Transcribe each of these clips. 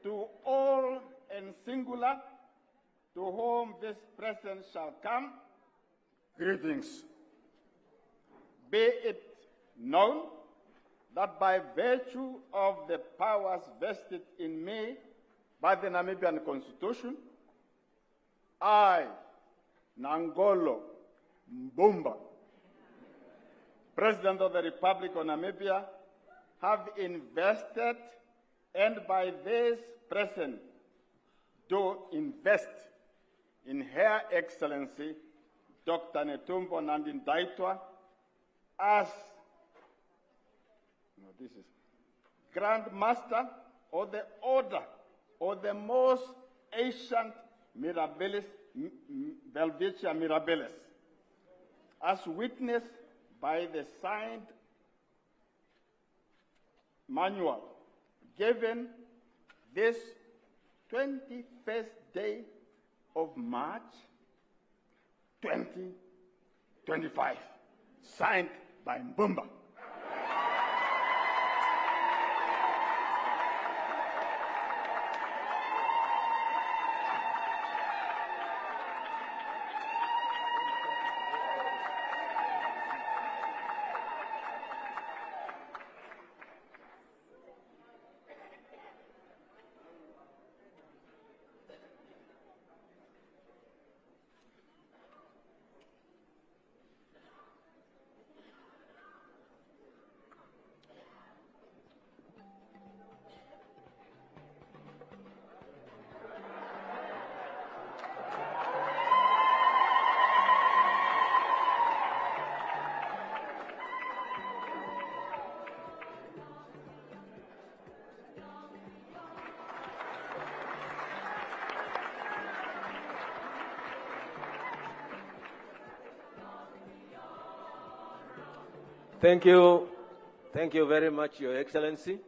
to all and singular to whom this present shall come, greetings. Be it known that by virtue of the powers vested in me by the Namibian Constitution, I, Nangolo Mbumba, President of the Republic of Namibia, have invested and by this present do invest in Her Excellency Dr. Netumbo Nandi-Ndaitwah as Grand Master of the Order of the most ancient Mirabilis, Belvitia Mirabilis, as witnessed by the signed manual given this 21st day of March 2025, signed by Mbumba. Thank you. Thank you very much, Your Excellency.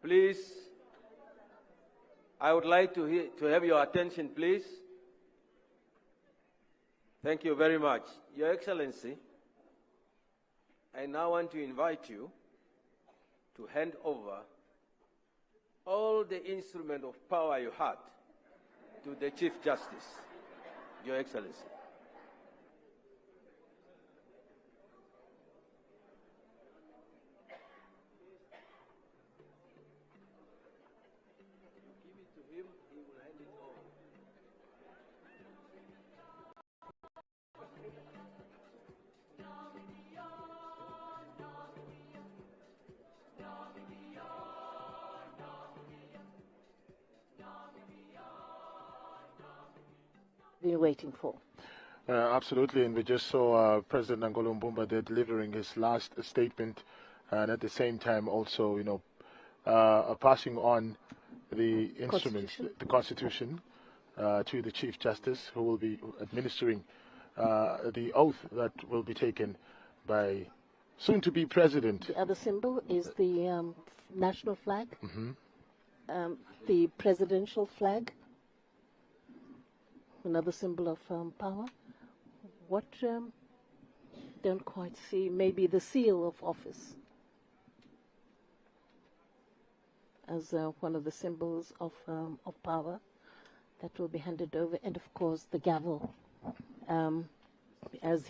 Please, I would like to have your attention, please. Thank you very much. Your Excellency, I now want to invite you to hand over all the instrument of power you had to the Chief Justice, Your Excellency. Been waiting for. Absolutely, and we just saw President Nangolo Mbumba there delivering his last statement, and at the same time also, passing on the instruments, the Constitution, to the Chief Justice, who will be administering the oath that will be taken by soon-to-be President. The other symbol is the national flag, the presidential flag. Another symbol of power. What don't quite see, maybe the seal of office as one of the symbols of power that will be handed over, and of course the gavel, as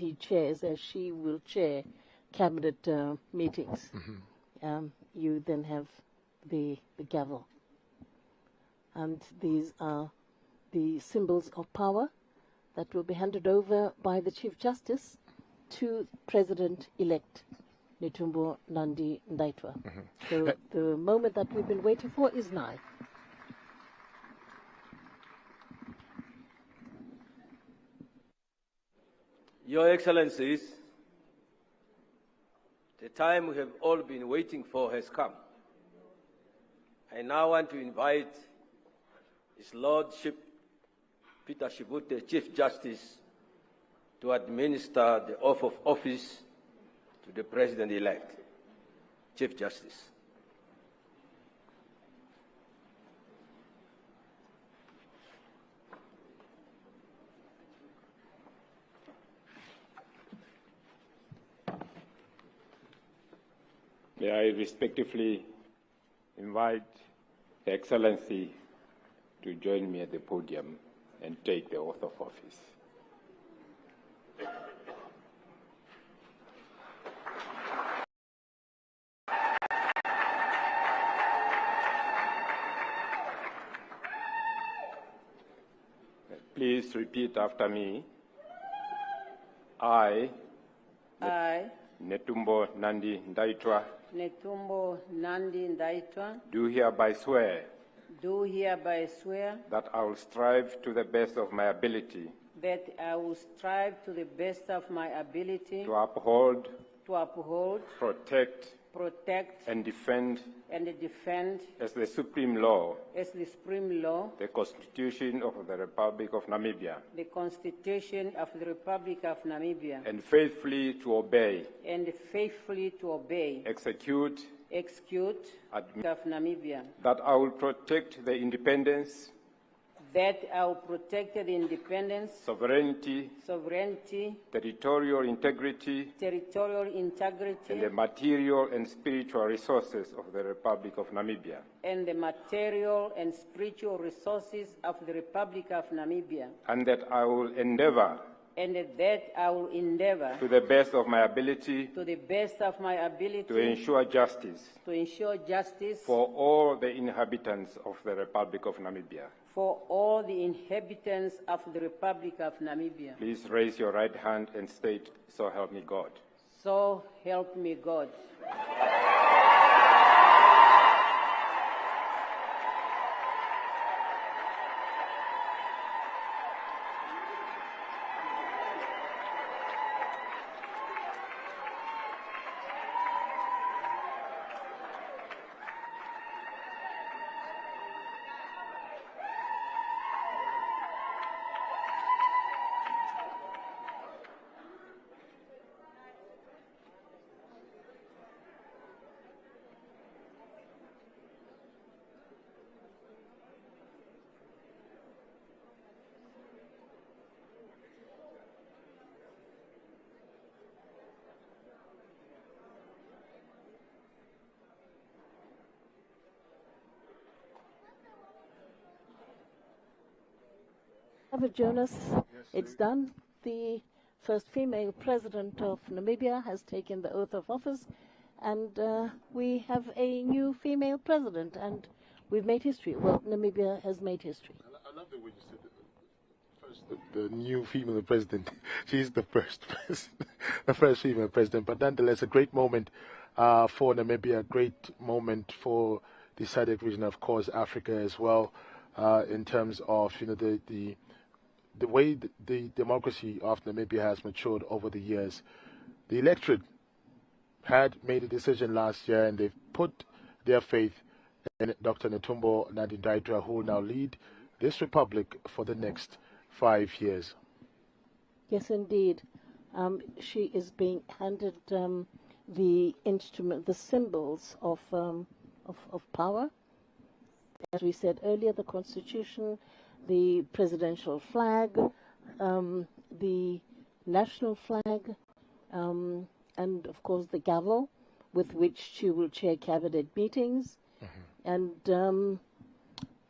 she will chair cabinet meetings. You then have the gavel, and these are the symbols of power that will be handed over by the Chief Justice to President-elect Netumbo Nandi-Ndaitwah. So the moment that we've been waiting for is now. Your Excellencies, the time we have all been waiting for has come. I now want to invite His Lordship Peter Shibute, Chief Justice, to administer the oath of office to the President-elect. Chief Justice. May I respectively invite Her Excellency to join me at the podium and take the oath of office. Please repeat after me. I, Netumbo Nandi-Ndaitwah, do hereby swear that I will strive to the best of my ability to uphold, protect, and defend as the supreme law the Constitution of the Republic of Namibia, and faithfully to obey, execute, of Namibia, that I will protect the independence, sovereignty, territorial integrity, and the material and spiritual resources of the Republic of Namibia, and the material and spiritual resources of the Republic of Namibia, and that I will endeavor to the best of my ability to ensure justice for all the inhabitants of the Republic of Namibia. Please raise your right hand and state, "So help me God." So help me God. Jonas, it's done. The first female president of Namibia has taken the oath of office, and we have a new female president, and we've made history. Well, Namibia has made history. I love the way you said the new female president. She's the first the first female president, but nonetheless a great moment for Namibia, a great moment for the SADC region, of course, Africa as well, in terms of the way the democracy of Namibia has matured over the years. The electorate had made a decision last year, and they've put their faith in Dr. Netumbo Nandi-Ndaitwah, who will now lead this republic for the next 5 years. Yes, indeed. She is being handed the instrument, the symbols of power. As we said earlier, the Constitution, the presidential flag, the national flag, and of course the gavel with which she will chair cabinet meetings, and the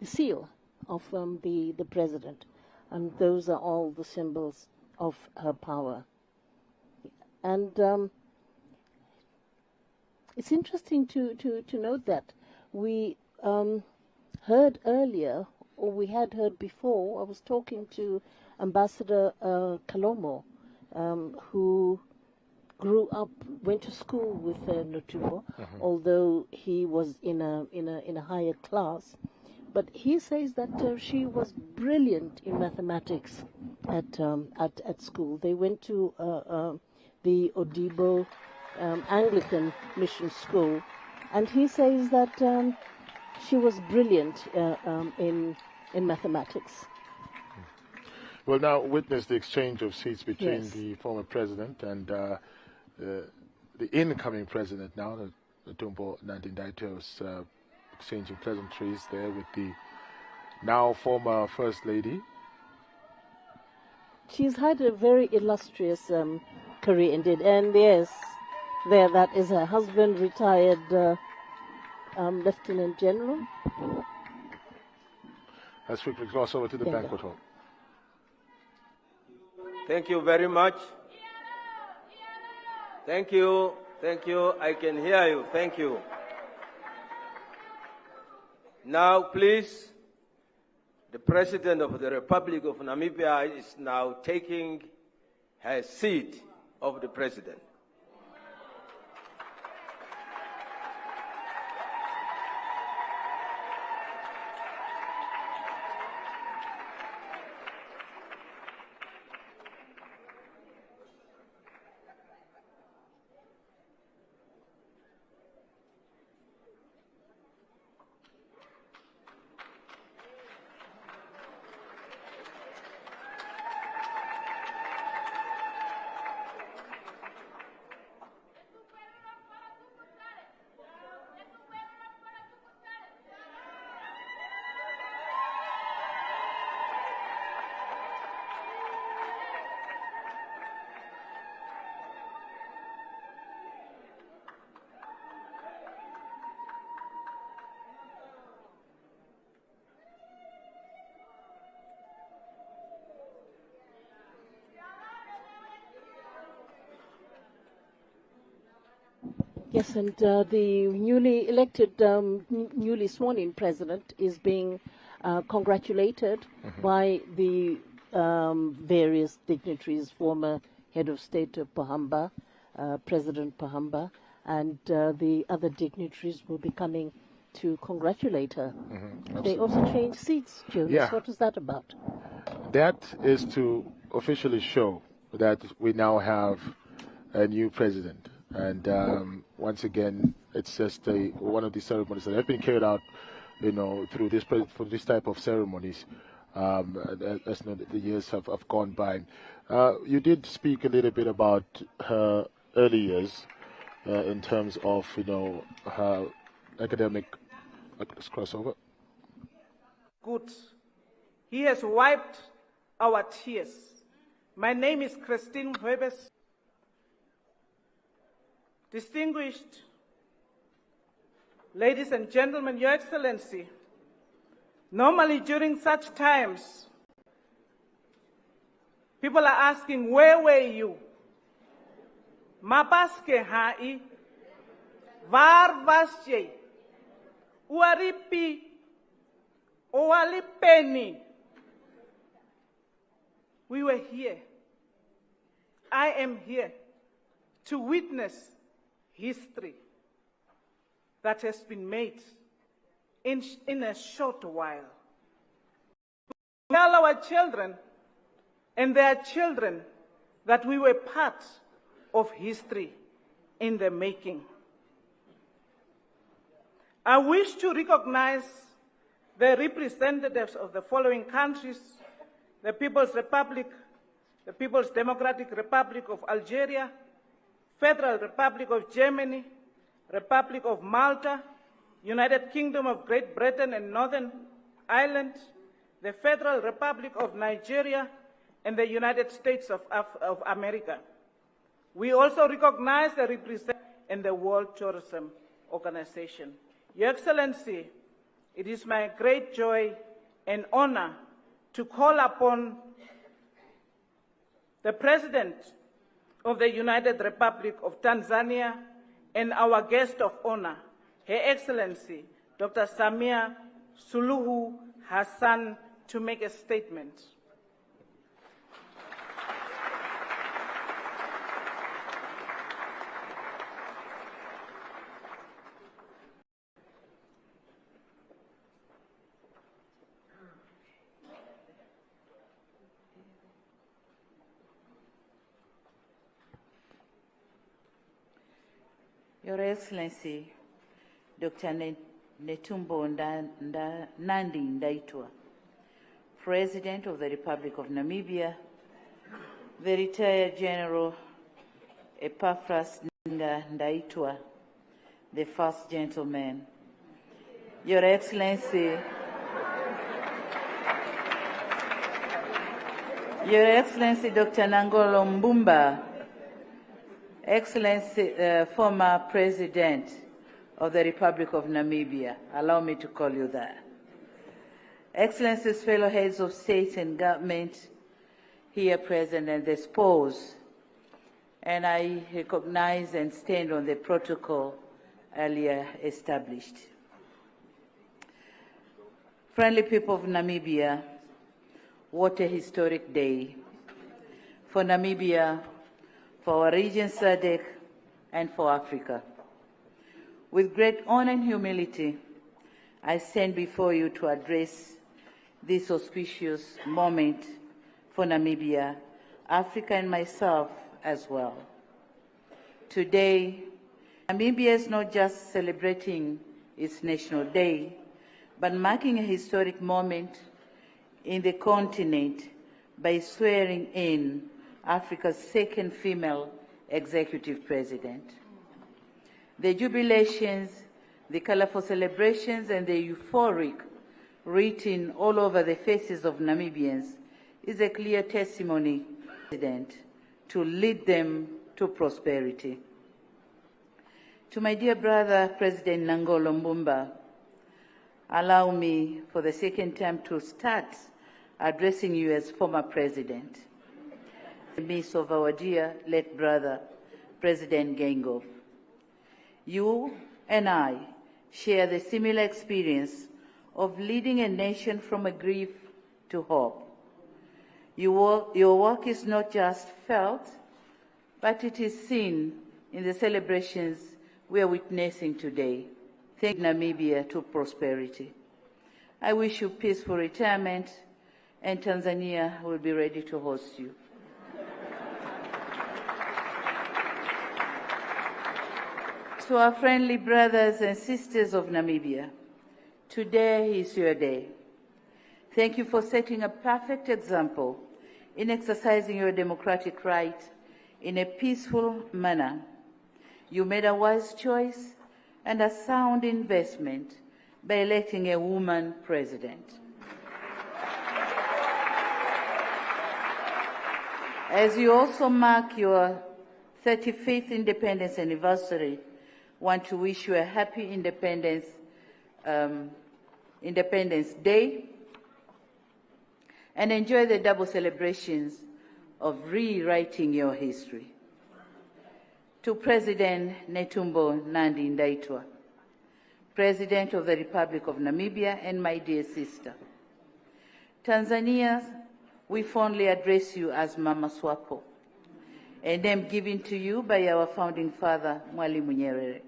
seal of the president. And those are all the symbols of her power. And it's interesting to note that we heard earlier, or we had heard before, I was talking to Ambassador Kalomo, who grew up, went to school with Netumbo, although he was in a higher class. But he says that she was brilliant in mathematics at school. They went to the Odibo Anglican Mission School, and he says that she was brilliant in mathematics. We'll now witness the exchange of seats between the former president and the incoming president now, Netumbo Nandi-Ndaitwah, was exchanging pleasantries there with the now former First Lady. She's had a very illustrious career indeed, and yes, that is her husband, retired Lieutenant General as we cross over to the banquet hall. Thank you very much. Thank you. Thank you. I can hear you. Thank you. Now, please, the President of the Republic of Namibia is now taking her seat of the President. Yes, and the newly elected, newly sworn-in president is being congratulated by the various dignitaries, former head of state of Pohamba, President Pohamba, and the other dignitaries will be coming to congratulate her. They also changed seats, Jonas. Yeah. What is that about? That is to officially show that we now have a new president. And once again, it's just one of the ceremonies that have been carried out, through this type of ceremonies as the years have gone by. You did speak a little bit about her early years in terms of, her academic crossover. Good. He has wiped our tears. My name is Christine Huebes. Distinguished ladies and gentlemen, Your Excellency, normally during such times, people are asking, where were you? Mapaske hai, var vasje, uaripi, oalipeni. We were here. I am here to witness history that has been made in a short while. We tell our children and their children that we were part of history in the making. I wish to recognize the representatives of the following countries: the People's Republic, the People's Democratic Republic of Algeria, Federal Republic of Germany, Republic of Malta, United Kingdom of Great Britain and Northern Ireland, the Federal Republic of Nigeria, and the United States of America. We also recognize the representatives in the World Tourism Organization. Your Excellency, it is my great joy and honor to call upon the President of the United Republic of Tanzania and our guest of honor, Her Excellency, Dr. Samia Suluhu Hassan, to make a statement. Your Excellency, Dr. Netumbo Nandi-Ndaitwah, President of the Republic of Namibia, the retired General Epaphras Ndaitwah, the First Gentleman, Your Excellency, Dr. Nangolo Mbumba, Excellency, former President of the Republic of Namibia, allow me to call you that. Excellencies, fellow heads of state and government here present and the spouse, and I recognize and stand on the protocol earlier established. Friendly people of Namibia, what a historic day for Namibia, for our region SADC, and for Africa. With great honor and humility, I stand before you to address this auspicious moment for Namibia, Africa, and myself as well. Today, Namibia is not just celebrating its National Day, but marking a historic moment in the continent by swearing in Africa's second female executive president. The jubilations, the colorful celebrations, and the euphoric written all over the faces of Namibians is a clear testimony to lead them to prosperity. To my dear brother, President Nangolo Mbumba, allow me for the second time to start addressing you as former president, in the midst of our dear late brother, President Geingob. You and I share the similar experience of leading a nation from a grief to hope. Your work is not just felt, but it is seen in the celebrations we are witnessing today. Take Namibia to prosperity. I wish you peaceful retirement, and Tanzania will be ready to host you. To our friendly brothers and sisters of Namibia, today is your day. Thank you for setting a perfect example in exercising your democratic right in a peaceful manner. You made a wise choice and a sound investment by electing a woman president. As you also mark your 35th independence anniversary, I want to wish you a happy Independence Day, and enjoy the double celebrations of rewriting your history. To President Netumbo Nandi-Ndaitwah, President of the Republic of Namibia, and my dear sister, Tanzania, we fondly address you as Mama Swapo, a name given to you by our founding father, Mwalimu Nyerere.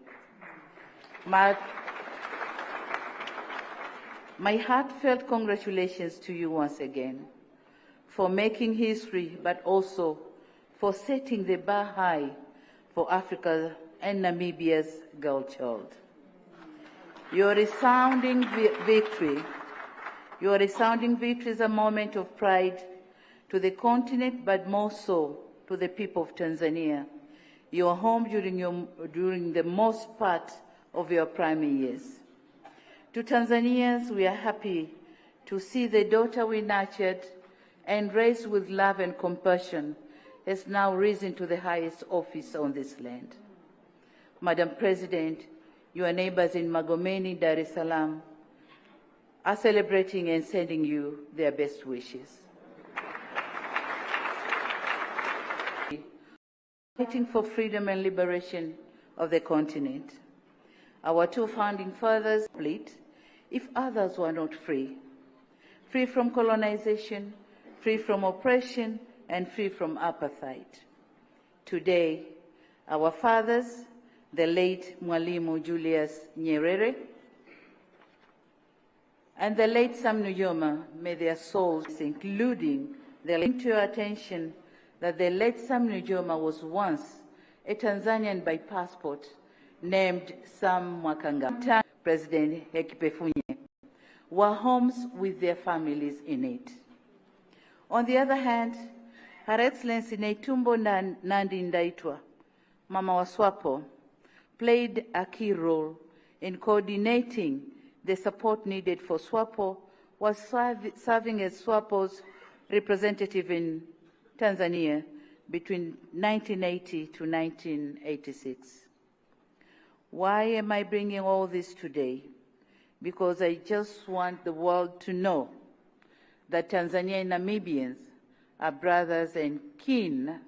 My heartfelt congratulations to you once again for making history, but also for setting the bar high for Africa and Namibia's girl child. Your resounding victory is a moment of pride to the continent, but more so to the people of Tanzania, your home during the most part of your primary years. To Tanzanians, we are happy to see the daughter we nurtured and raised with love and compassion has now risen to the highest office on this land. Madam President, your neighbors in Magomeni, Dar es Salaam, are celebrating and sending you their best wishes. Fighting for freedom and liberation of the continent. Our two founding fathers split if others were not free. Free from colonization, free from oppression, and free from apartheid. Today, our fathers, the late Mwalimu Julius Nyerere and the late Sam Nujoma, may their souls, including the late, to your attention that the late Sam Nujoma was once a Tanzanian by passport named Sam Mwakanga. President Hekiphefunye were homes with their families in it. On the other hand, Her Excellency Netumbo Nandi-Ndaitwah, Mama wa Swapo, played a key role in coordinating the support needed for Swapo, was serving as Swapo's representative in Tanzania between 1980 to 1986. Why am I bringing all this today? because I just want the world to know that Tanzania and Namibians are brothers and kin,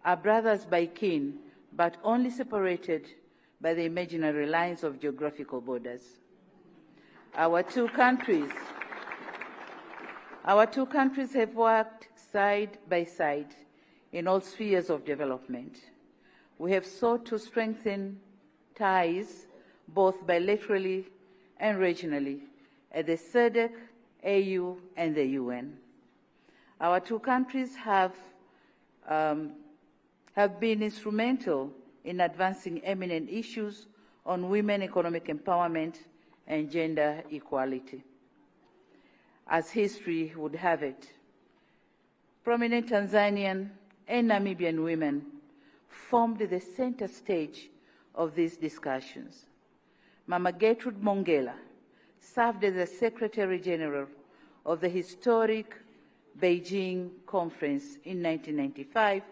are brothers by kin, but only separated by the imaginary lines of geographical borders. Our two countries have worked side by side in all spheres of development. We have sought to strengthen ties both bilaterally and regionally at the SADC, AU, and the UN. Our two countries have been instrumental in advancing eminent issues on women, economic empowerment, and gender equality. As history would have it, prominent Tanzanian and Namibian women formed the center stage of these discussions. Mama Gertrude Mongela served as the Secretary General of the historic Beijing Conference in 1995,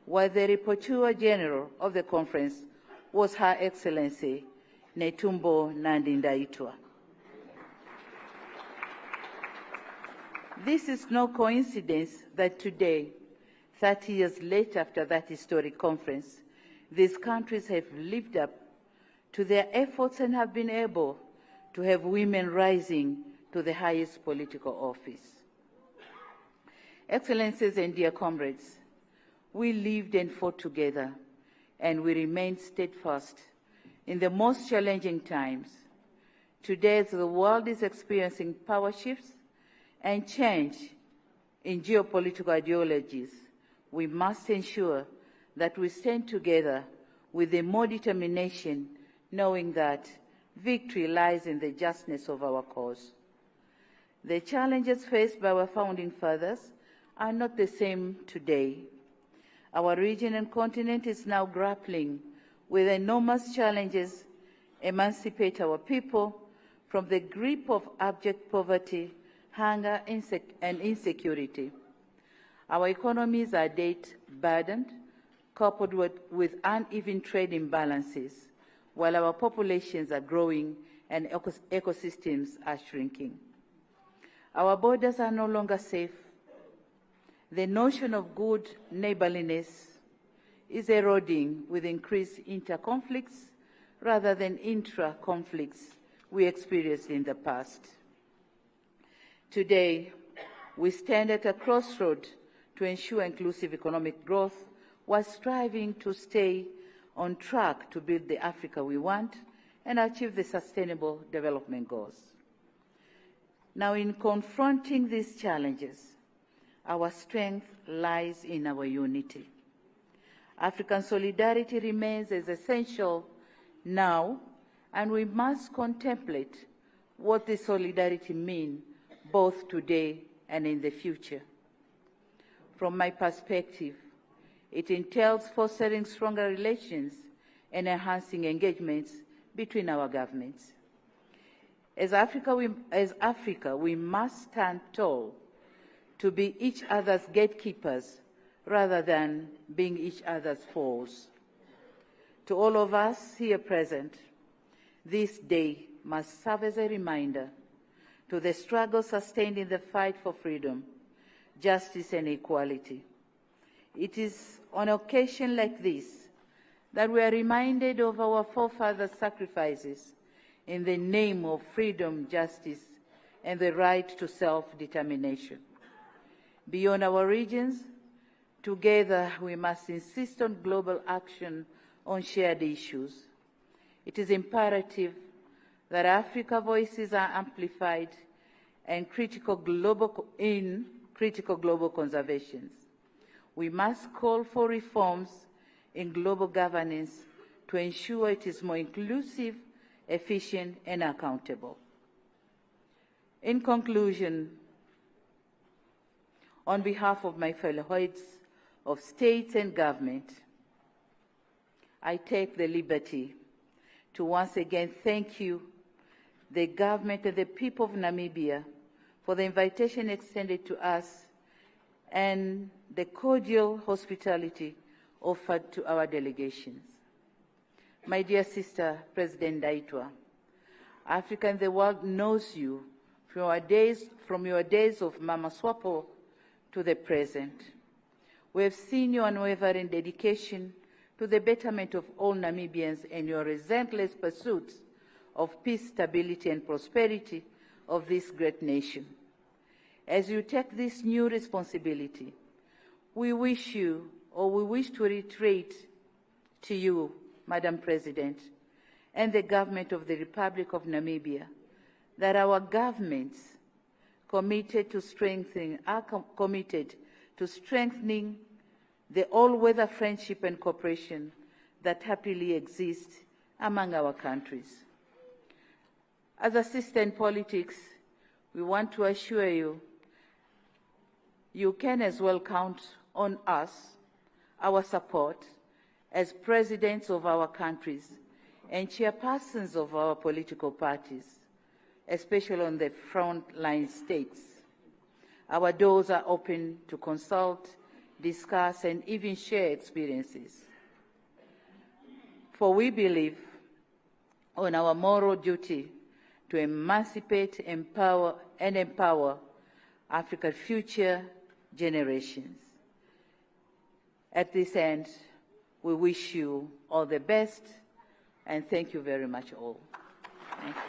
while the Rapporteur General of the conference was Her Excellency Netumbo Nandi-Ndaitwah. This is no coincidence that today, 30 years later after that historic conference, these countries have lived up to their efforts and have been able to have women rising to the highest political office. Excellencies and dear comrades, we lived and fought together, and we remained steadfast in the most challenging times. Today, as the world is experiencing power shifts and change in geopolitical ideologies, we must ensure that we stand together with more determination, knowing that victory lies in the justness of our cause. The challenges faced by our founding fathers are not the same today. Our region and continent is now grappling with enormous challenges, emancipate our people from the grip of abject poverty, hunger, and insecurity. Our economies are debt-burdened, coupled with uneven trade imbalances, while our populations are growing and ecosystems are shrinking. Our borders are no longer safe. The notion of good neighborliness is eroding with increased inter-conflicts rather than intra-conflicts we experienced in the past. Today, we stand at a crossroad to ensure inclusive economic growth while striving to stay on track to build the Africa we want and achieve the Sustainable Development Goals. Now, in confronting these challenges, our strength lies in our unity. African solidarity remains as essential now, and we must contemplate what this solidarity means both today and in the future. From my perspective, it entails fostering stronger relations and enhancing engagements between our governments. As Africa, we must stand tall to be each other's gatekeepers rather than being each other's foes. To all of us here present, this day must serve as a reminder to the struggle sustained in the fight for freedom, justice, and equality. It is on occasion like this that we are reminded of our forefathers' sacrifices in the name of freedom, justice, and the right to self-determination. Beyond our regions, together we must insist on global action on shared issues. It is imperative that Africa's voices are amplified and critical global conservations. We must call for reforms in global governance to ensure it is more inclusive, efficient, and accountable. In conclusion, on behalf of my fellow heads of states and government, I take the liberty to once again thank you, the government and the people of Namibia, for the invitation extended to us and the cordial hospitality offered to our delegations. My dear sister, President Ndaitwah, Africa and the world knows you from your days of Mama Swapo to the present. We have seen your unwavering dedication to the betterment of all Namibians and your relentless pursuit of peace, stability, and prosperity of this great nation. As you take this new responsibility, we wish to reiterate to you, Madam President, and the government of the Republic of Namibia, that our governments are committed to strengthening the all-weather friendship and cooperation that happily exists among our countries. As a sister in politics, we want to assure you, you can as well count on us, our support, as presidents of our countries and chairpersons of our political parties, especially on the front-line states. Our doors are open to consult, discuss, and even share experiences. For we believe on our moral duty to emancipate, empower Africa's future generations. At this end, we wish you all the best, and thank you very much all. Thank you.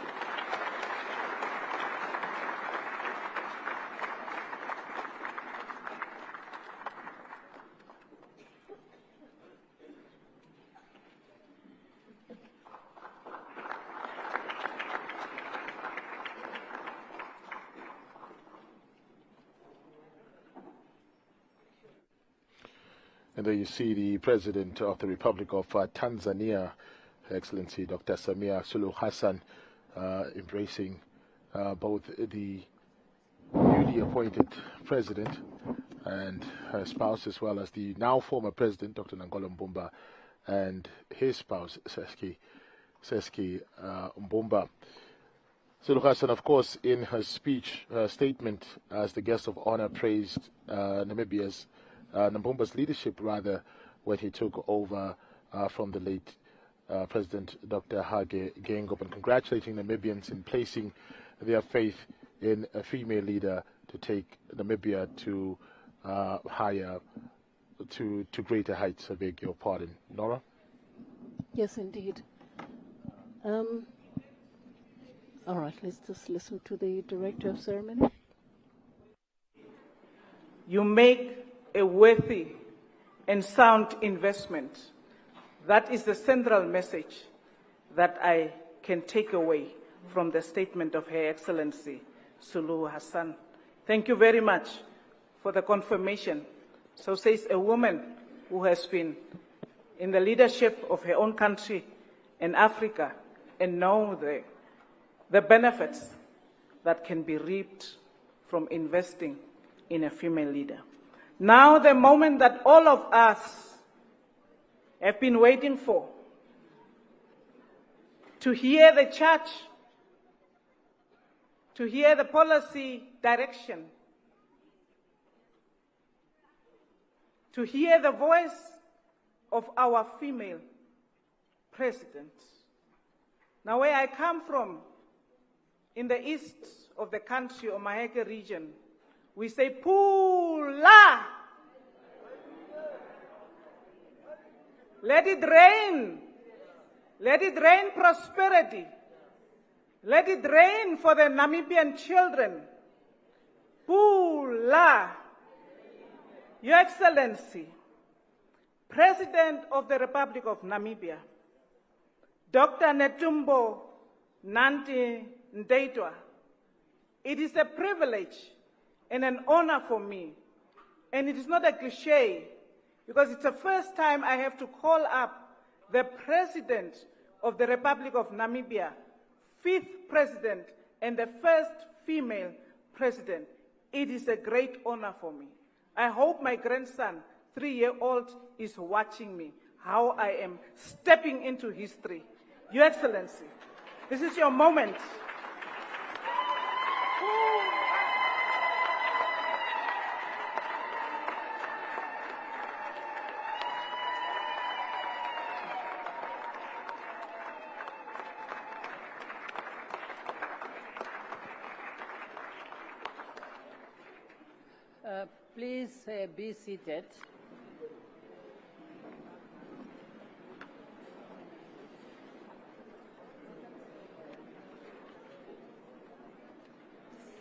And there you see the President of the Republic of Tanzania, Her Excellency Dr. Samia Suluhu Hassan, embracing both the newly appointed President and her spouse, as well as the now former President, Dr. Nangolo Mbumba, and his spouse, Seski Mbumba. Suluhu Hassan, of course, in her statement as the guest of honor, praised Mbumba's leadership, when he took over from the late President Dr. Hage Geingob, and congratulating Namibians in placing their faith in a female leader to take Namibia to greater heights. I beg your pardon. Nora? Yes, indeed. All right, let's just listen to the Director of Ceremony. You make a worthy and sound investment. That is the central message that I can take away from the statement of Her Excellency Suluhu Hassan. Thank you very much for the confirmation. So says a woman who has been in the leadership of her own country and Africa and know the benefits that can be reaped from investing in a female leader. Now the moment that all of us have been waiting for, to hear the church, to hear the policy direction, to hear the voice of our female president. Now where I come from, in the east of the country, or Maheke region, we say, Pula! Let it rain. Let it rain prosperity. Let it rain for the Namibian children. Pula! Your Excellency, President of the Republic of Namibia, Dr. Netumbo Nandi-Ndaitwah, it is a privilege and an honor for me, and it is not a cliche, because it's the first time I have to call up the President of the Republic of Namibia, 5th President and the first female President. It is a great honor for me. I hope my grandson, 3-year-old, is watching me, how I am stepping into history. Your Excellency, this is your moment. Please be seated.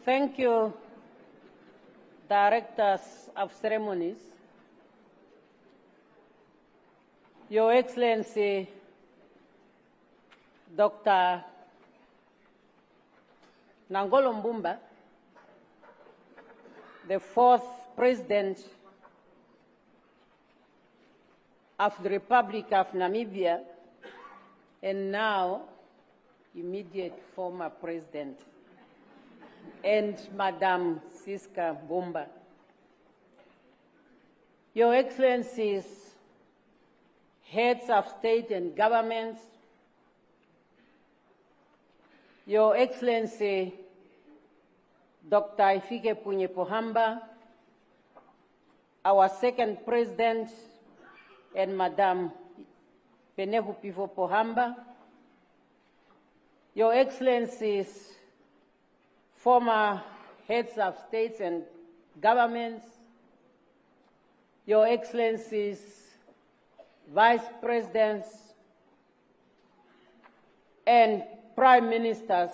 Thank you, Directors of Ceremonies, Your Excellency, Dr. Nangolo Mbumba, the fourth President of the Republic of Namibia, and now immediate former President, and Madam Siska Mbumba. Your Excellencies, heads of state and governments, Your Excellency, Dr. Ifike Punye Pohamba, our second President, and Madam Penehu Pivo Pohamba, Your Excellencies, former heads of states and governments, Your Excellencies, Vice Presidents, and Prime Ministers,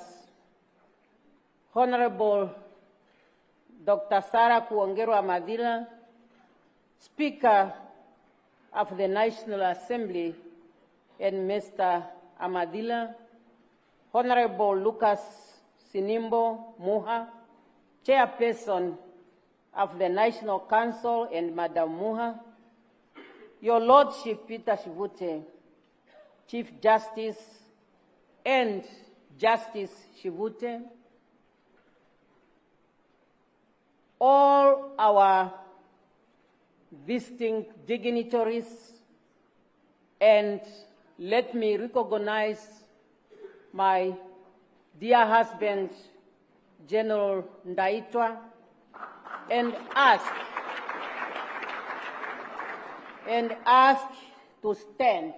Honorable Dr. Sarah Kuongero Amadila, Speaker of the National Assembly, and Mr. Amadila, Honorable Lucas Sinimbo Muha, Chairperson of the National Council, and Madam Muha, Your Lordship Peter Shivute, Chief Justice, and Justice Shivute, all our visiting dignitaries, and let me recognize my dear husband, General Ndaitwah, and ask to stand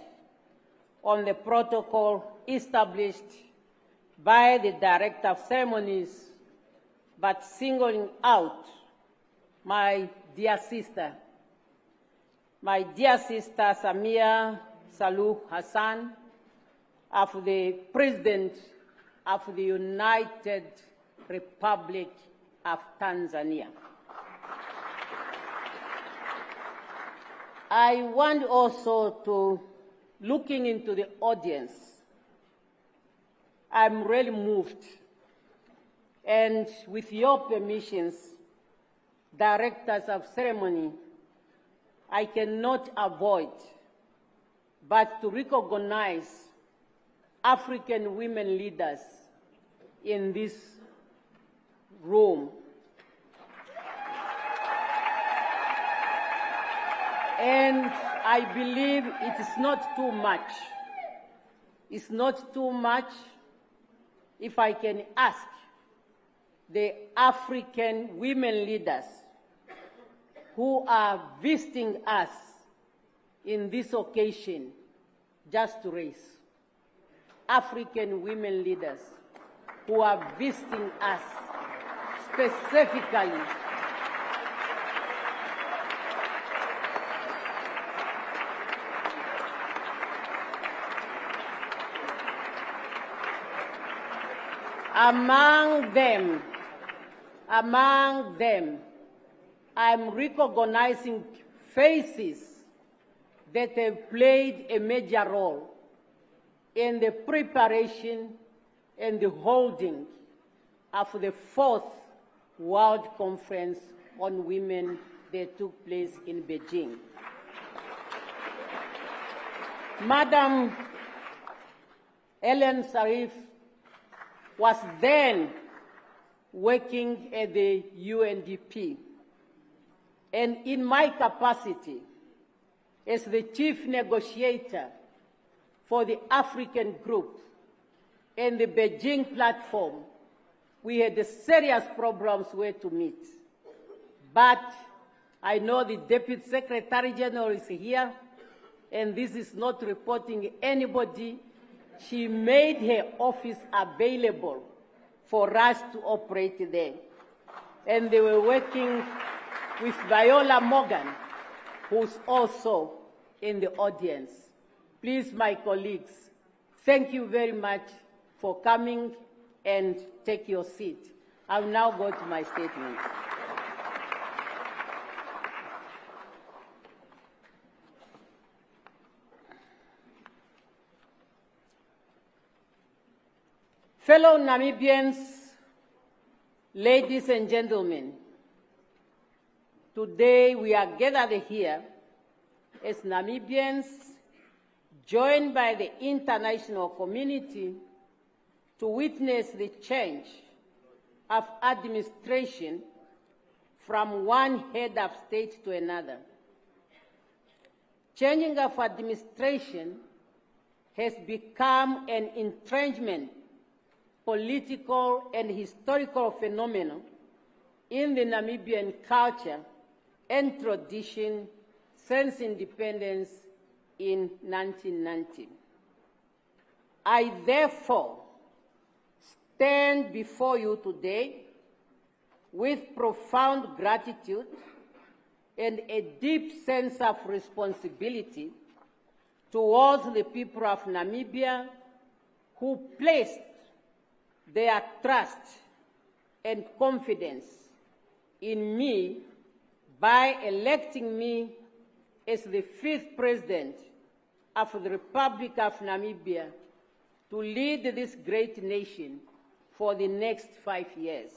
on the protocol established by the Director of Ceremonies, but singling out my dear sister Samia Suluhu Hassan, of the President of the United Republic of Tanzania. I want also to, looking into the audience, I'm really moved, and with your permissions, Directors of Ceremony, I cannot avoid but to recognize African women leaders in this room. And I believe it is not too much. It's not too much if I can ask the African women leaders who are visiting us in this occasion just to raise. African women leaders who are visiting us specifically among them, I'm recognizing faces that have played a major role in the preparation and the holding of the 4th World Conference on Women that took place in Beijing. Madam Ellen Sirleaf was then working at the UNDP. And in my capacity as the chief negotiator for the African group and the Beijing platform, we had serious problems where to meet. But I know the Deputy Secretary General is here, and this is not reporting anybody. She made her office available for us to operate there. And they were working with Viola Morgan, who's also in the audience. Please, my colleagues, thank you very much for coming, and take your seat. I'll now go to my statement. Fellow Namibians, ladies and gentlemen, today we are gathered here as Namibians, joined by the international community to witness the change of administration from one head of state to another. Changing of administration has become an entrenchment, political and historical phenomenon in the Namibian culture and tradition since independence in 1990. I therefore stand before you today with profound gratitude and a deep sense of responsibility towards the people of Namibia who placed their trust and confidence in me by electing me as the 5th President of the Republic of Namibia to lead this great nation for the next 5 years.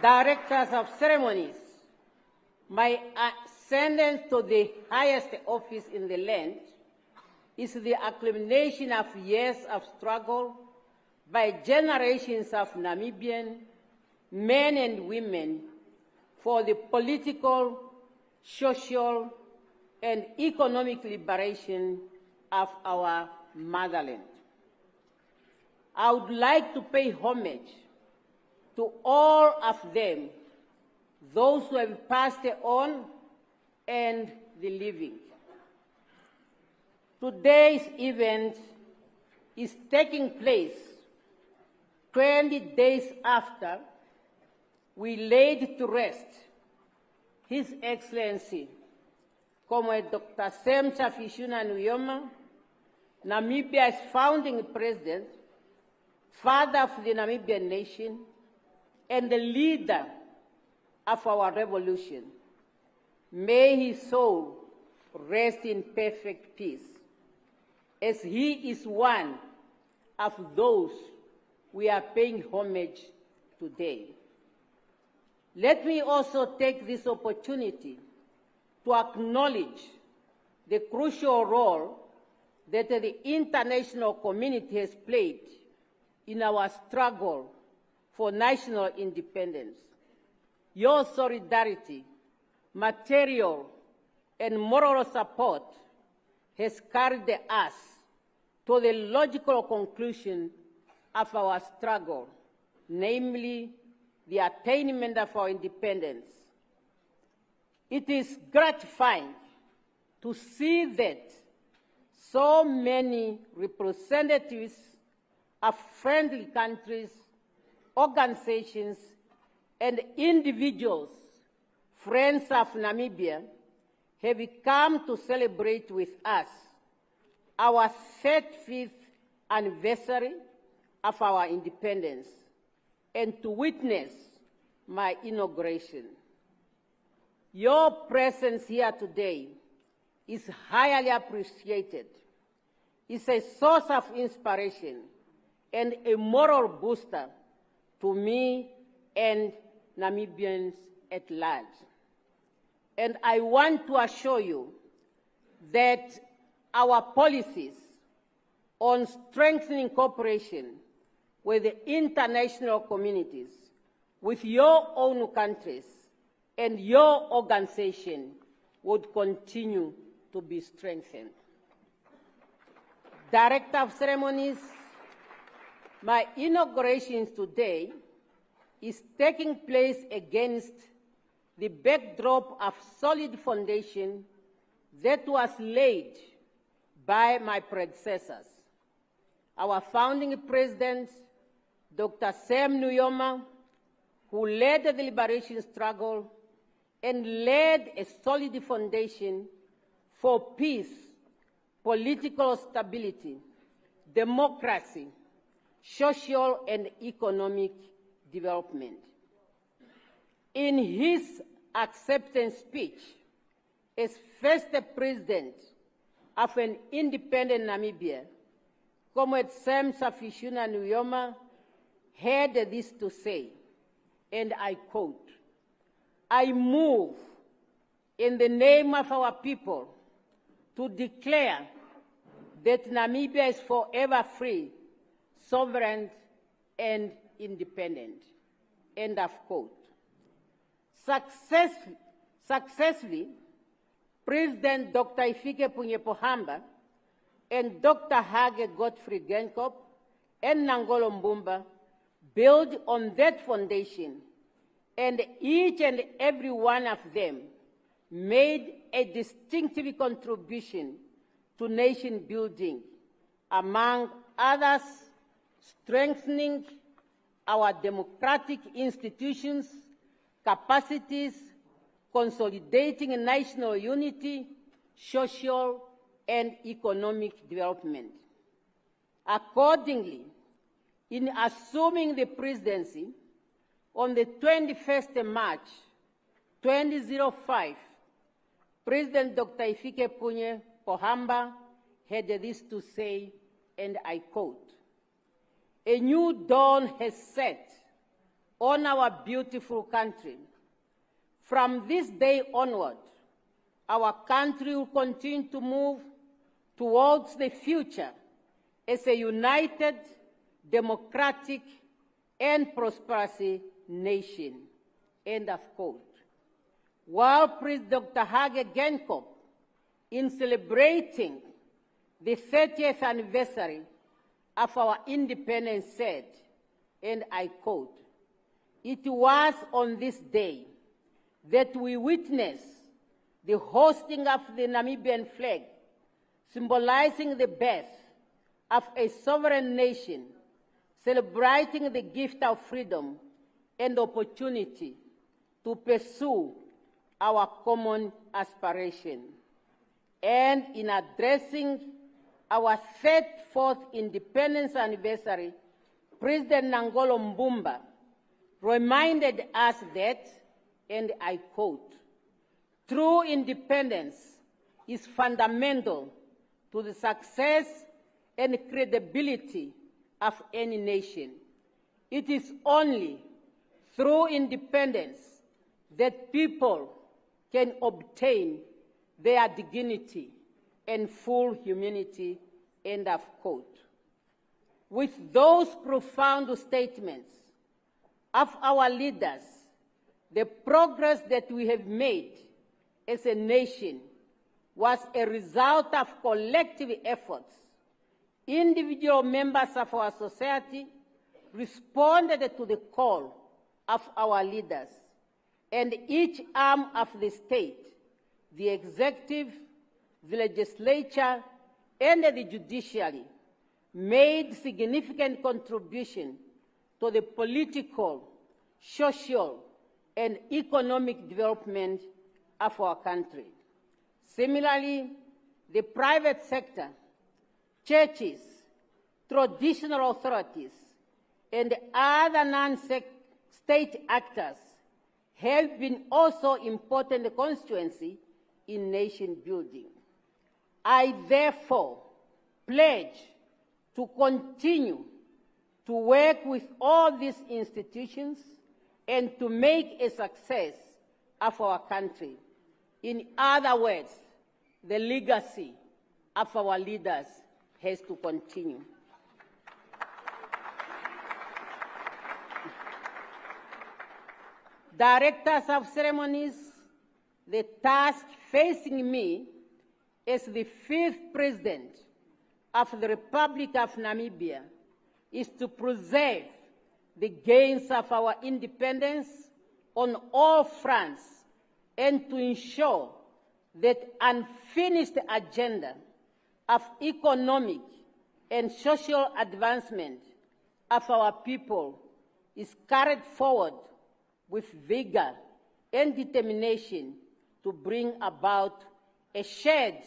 Directors of ceremonies, my ascendance to the highest office in the land is the accumulation of years of struggle by generations of Namibian men and women for the political, social, and economic liberation of our motherland. I would like to pay homage to all of them, those who have passed on and the living. Today's event is taking place 20 days after we laid to rest His Excellency, Comrade Dr. Sam Chafishuna Nujoma, Namibia's founding president, father of the Namibian nation, and the leader of our revolution. May his soul rest in perfect peace, as he is one of those we are paying homage today. Let me also take this opportunity to acknowledge the crucial role that the international community has played in our struggle for national independence. Your solidarity, material, and moral support has carried us to the logical conclusion of our struggle, namely the attainment of our independence. It is gratifying to see that so many representatives of friendly countries, organizations, and individuals, friends of Namibia, have come to celebrate with us our 35th anniversary of our independence and to witness my inauguration. Your presence here today is highly appreciated. It's a source of inspiration and a moral booster to me and Namibians at large. And I want to assure you that our policies on strengthening cooperation with the international communities, with your own countries, and your organization would continue to be strengthened. Director of Ceremonies, my inauguration today is taking place against the backdrop of solid foundation that was laid by my predecessors. Our founding president, Dr. Sam Nujoma, who led the liberation struggle and laid a solid foundation for peace, political stability, democracy, social and economic development. In his acceptance speech as first president of an independent Namibia, Comrade Sam Safishuna Nujoma had this to say, and I quote, "I move in the name of our people to declare that Namibia is forever free, sovereign, and independent," end of quote. Successfully, President Dr. Hifikepunye Pohamba and Dr. Hage Godfrey Geingob and Nangolo Mbumba built on that foundation, and each and every one of them made a distinctive contribution to nation building, among others, strengthening our democratic institutions, capacities, consolidating national unity, social and economic development. Accordingly, in assuming the presidency on the 21st March 2005, President Dr. Hifikepunye Pohamba had this to say, and I quote, "A new dawn has set on our beautiful country. From this day onward, our country will continue to move towards the future as a united, democratic, and prosperous nation," end of quote. While President Dr. Hage Geingob, in celebrating the 30th anniversary of our independence, said, and I quote, "It was on this day that we witnessed the hosting of the Namibian flag, symbolizing the birth of a sovereign nation, celebrating the gift of freedom and opportunity to pursue our common aspiration." And in addressing our 34th independence anniversary, President Nangolo Mbumba reminded us that, and I quote, "True independence is fundamental to the success and credibility of any nation. It is only through independence that people can obtain their dignity and full humanity," end of quote. With those profound statements of our leaders, the progress that we have made as a nation was a result of collective efforts. Individual members of our society responded to the call of our leaders, and each arm of the state, the executive, the legislature, and the judiciary, made significant contribution to the political, social, and economic development of our country. Similarly, the private sector, churches, traditional authorities, and other non-state actors have been also important constituency in nation building. I therefore pledge to continue to work with all these institutions and to make a success of our country. In other words, the legacy of our leaders has to continue. Directors of ceremonies, the task facing me as the 5th President of the Republic of Namibia is to preserve the gains of our independence on all fronts and to ensure that unfinished agenda of economic and social advancement of our people is carried forward with vigor and determination to bring about a shared,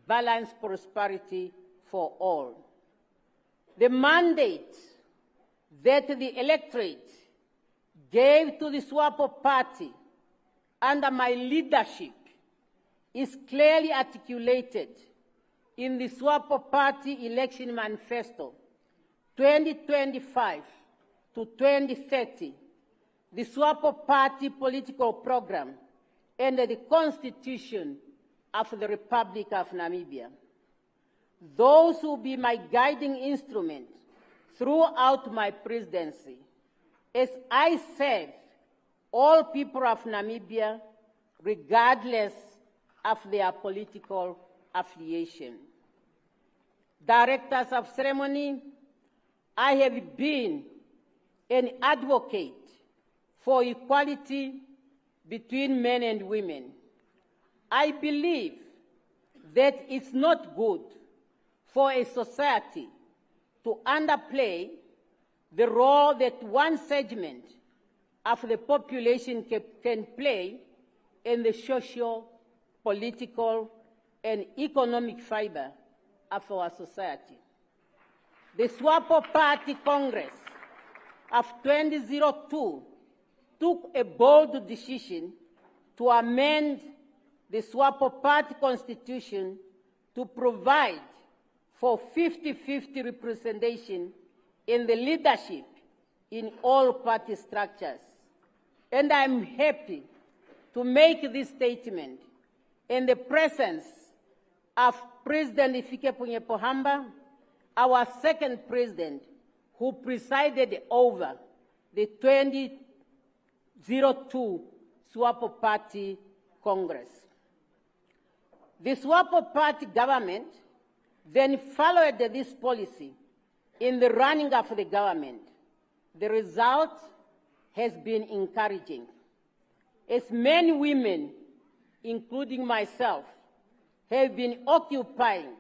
balanced prosperity for all. The mandate that the electorate gave to the SWAPO party under my leadership is clearly articulated in the SWAPO Party Election Manifesto 2025 to 2030, the SWAPO Party Political Program, and the Constitution of the Republic of Namibia. Those will be my guiding instrument throughout my presidency as I serve all people of Namibia, regardless of their political affiliation. Directors of ceremony, I have been an advocate for equality between men and women. I believe that it's not good for a society to underplay the role that one segment of the population can play in the social, political, and economic fiber of our society. The SWAPO Party Congress of 2002 took a bold decision to amend the SWAPO Party Constitution to provide for 50-50 representation in the leadership in all party structures. And I'm happy to make this statement in the presence of President Hifikepunye Pohamba, our second president, who presided over the 2002 SWAPO Party Congress. The SWAPO Party government then followed this policy in the running of the government. The result has been encouraging, as many women, including myself, have been occupying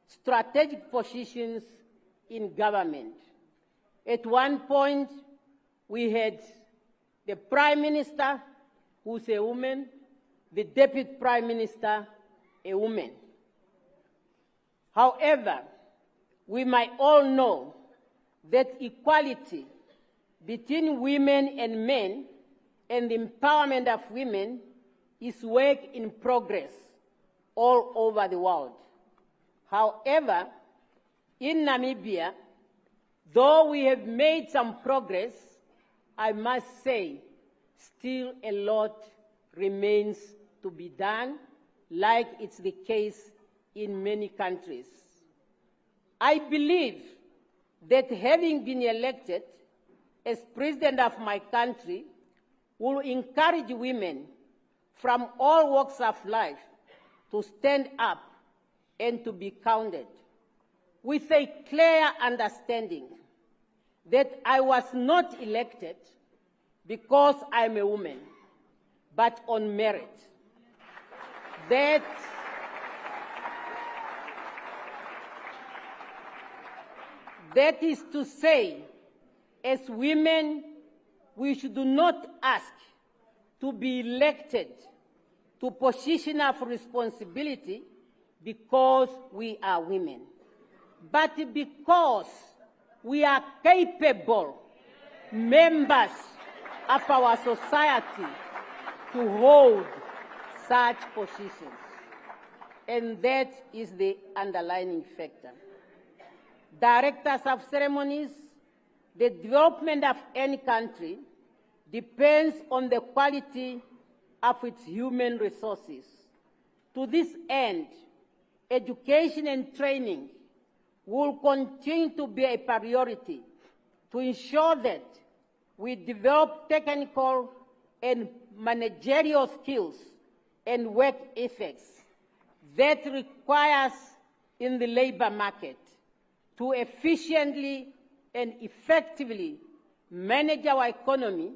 strategic positions in government. At one point, we had the Prime Minister, who's a woman, the Deputy Prime Minister, a woman. However, we might all know that equality between women and men and the empowerment of women is work in progress all over the world. However, in Namibia, though we have made some progress, I must say, still a lot remains to be done, like it's the case in many countries. I believe that having been elected as president of my country will encourage women from all walks of life to stand up and to be counted, with a clear understanding that I was not elected because I'm a woman, but on merit. That is to say, as women, we should not ask to be elected to position of responsibility because we are women, but because we are capable members of our society to hold such positions. And that is the underlying factor. Directors of ceremonies, the development of any country depends on the quality of its human resources. To this end, education and training will continue to be a priority to ensure that we develop technical and managerial skills and work ethics that requires in the labor market to efficiently and effectively manage our economy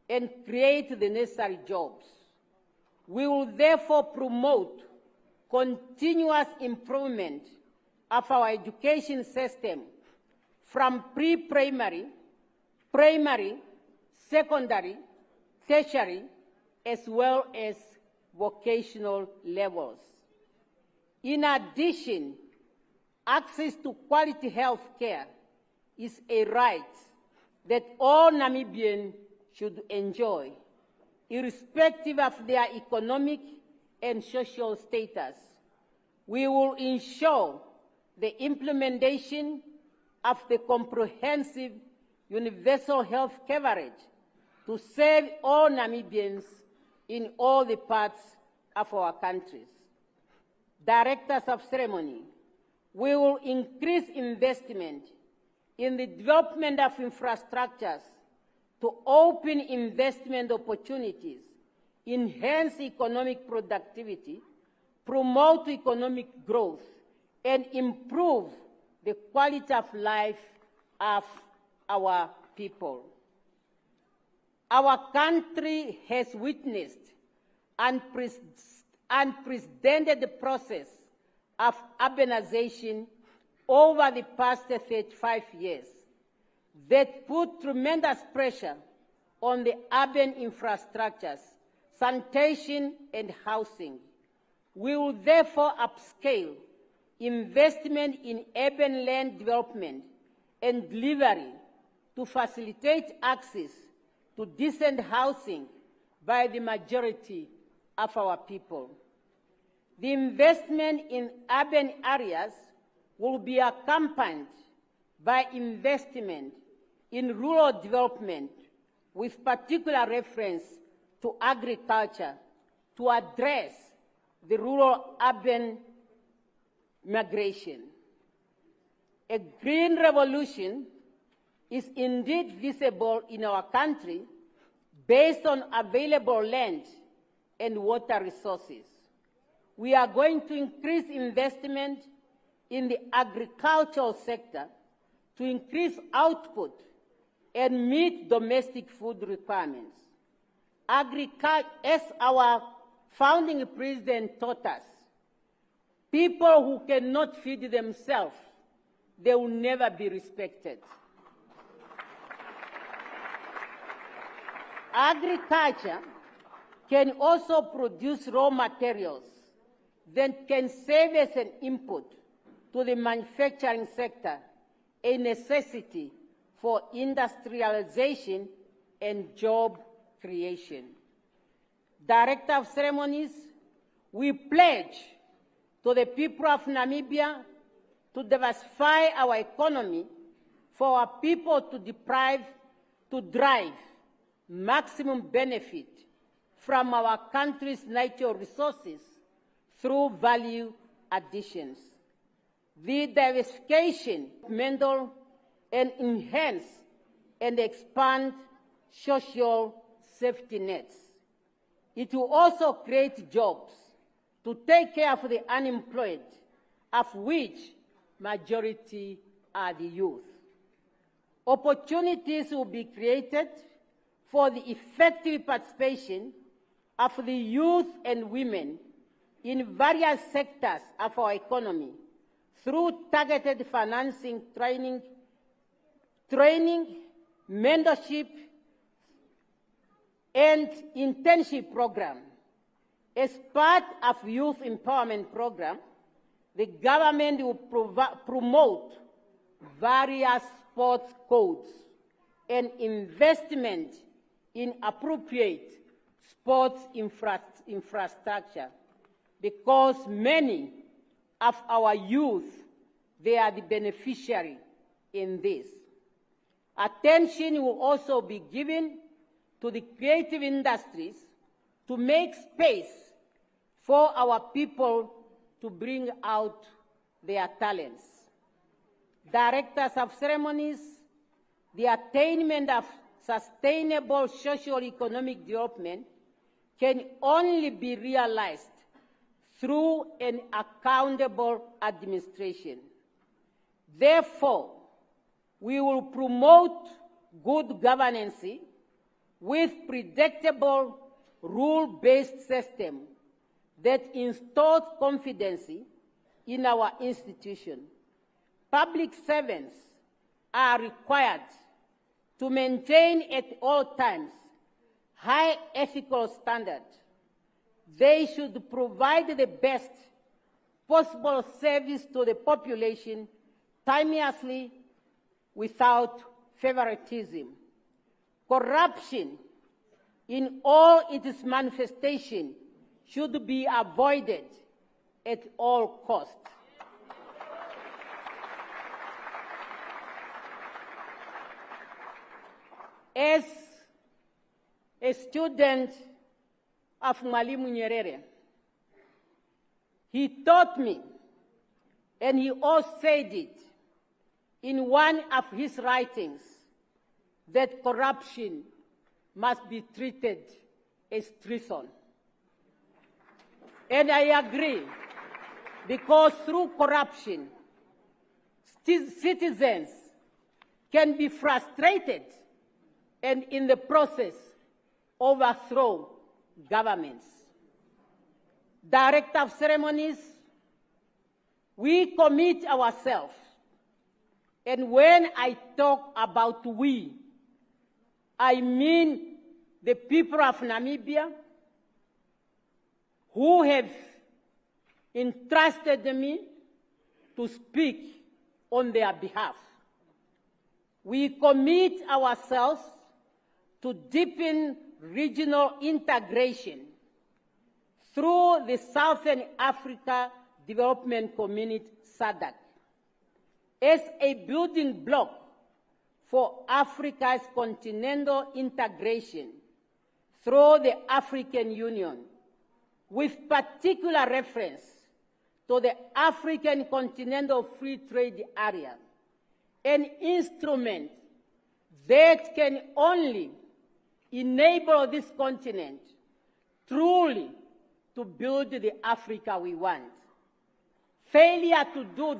and create the necessary jobs. We will therefore promote continuous improvement of our education system from pre-primary, primary, secondary, tertiary, as well as vocational levels. In addition, access to quality health care is a right that all Namibians should enjoy, irrespective of their economic and social status. We will ensure the implementation of the comprehensive universal health coverage to serve all Namibians in all the parts of our countries. Directors of ceremony, we will increase investment in the development of infrastructures to open investment opportunities, enhance economic productivity, promote economic growth, and improve the quality of life of our people. Our country has witnessed unprecedented process of urbanization over the past 35 years that put tremendous pressure on the urban infrastructures, sanitation, and housing. We will therefore upscale investment in urban land development and delivery to facilitate access to decent housing by the majority of our people. The investment in urban areas will be accompanied by investment in rural development with particular reference to agriculture to address the rural-urban migration. A green revolution is indeed visible in our country based on available land and water resources. We are going to increase investment in the agricultural sector to increase output and meet domestic food requirements. Agriculture, as our founding president taught us, people who cannot feed themselves, they will never be respected. Agriculture can also produce raw materials that can serve as an input to the manufacturing sector, a necessity for industrialization and job creation. Director of Ceremonies, we pledge to the people of Namibia to diversify our economy for our people to drive maximum benefit from our country's natural resources through value additions. The diversification, mental, and enhance and expand social safety nets. It will also create jobs to take care of the unemployed, of which majority are the youth. Opportunities will be created for the effective participation of the youth and women in various sectors of our economy through targeted financing, training, mentorship, and internship program. As part of youth empowerment program, the government will promote various sports codes and investment in appropriate sports infrastructure, because many of our youth, they are the beneficiary in this. Attention will also be given to the creative industries to make space for our people to bring out their talents. Directors of ceremonies, the attainment of sustainable socio-economic development can only be realized through an accountable administration. Therefore, we will promote good governance with predictable, rule-based system that instills confidence in our institution. Public servants are required to maintain at all times high ethical standards. They should provide the best possible service to the population timelessly without favoritism. Corruption in all its manifestations should be avoided at all costs. As a student of Mwalimu Nyerere, he taught me, and he also said it in one of his writings, that corruption must be treated as treason. And I agree, because through corruption, citizens can be frustrated and in the process overthrow governments. Director of ceremonies, we commit ourselves. And when I talk about we, I mean the people of Namibia who have entrusted me to speak on their behalf. We commit ourselves to deepen regional integration through the Southern Africa Development Community, SADC, as a building block for Africa's continental integration through the African Union, with particular reference to the African Continental Free Trade Area, an instrument that can only enable this continent truly to build the Africa we want. Failure to do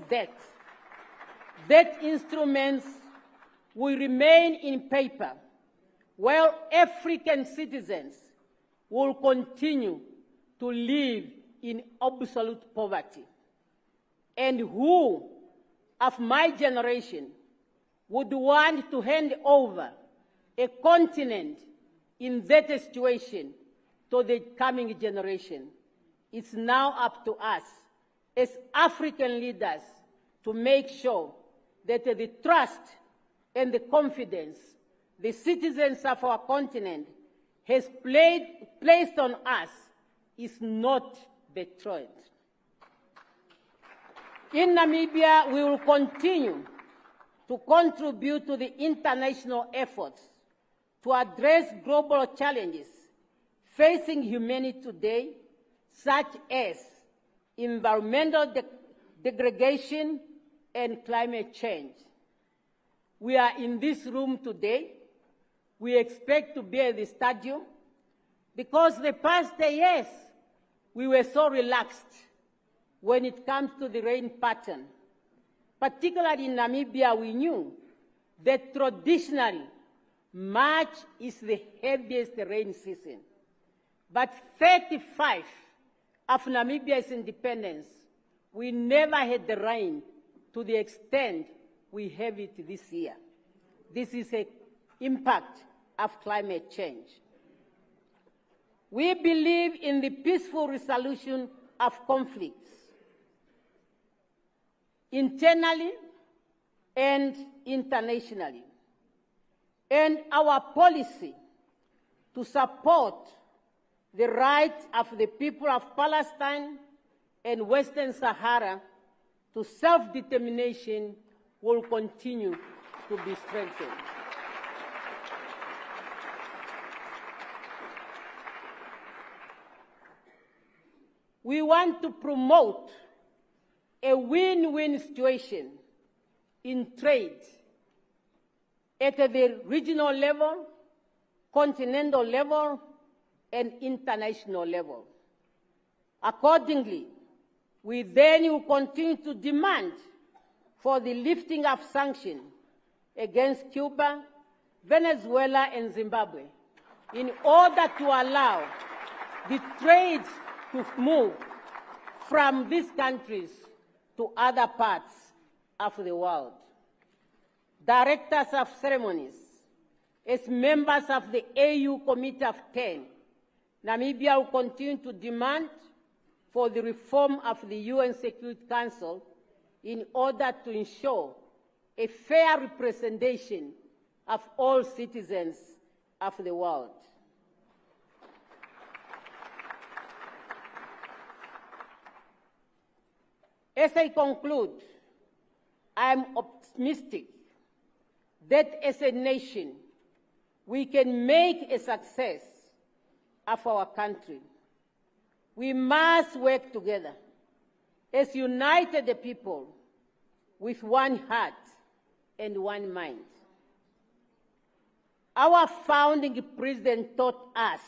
that instruments will remain in paper, while African citizens will continue to live in absolute poverty. And who of my generation would want to hand over a continent in that situation to the coming generation? It's now up to us as African leaders to make sure that the trust and the confidence the citizens of our continent has placed on us is not betrayed. In Namibia, we will continue to contribute to the international efforts to address global challenges facing humanity today, such as environmental degradation and climate change. We are in this room today. We expect to be at the stadium because the past years we were so relaxed when it comes to the rain pattern. Particularly in Namibia, we knew that traditionally March is the heaviest rain season. But 35 of Namibia's independence, we never had the rain to the extent we have it this year. This is an impact of climate change. We believe in the peaceful resolution of conflicts, internally and internationally. And our policy to support the rights of the people of Palestine and Western Sahara to self-determination will continue to be strengthened. We want to promote a win-win situation in trade at the regional level, continental level, and international level. Accordingly, we then will continue to demand for the lifting of sanctions against Cuba, Venezuela, and Zimbabwe in order to allow the trade to move from these countries to other parts of the world. Directors of ceremonies, as members of the AU Committee of 10, Namibia will continue to demand for the reform of the UN Security Council in order to ensure a fair representation of all citizens of the world. As I conclude, I am optimistic that as a nation, we can make a success of our country. We must work together as united people with one heart and one mind. Our founding president taught us,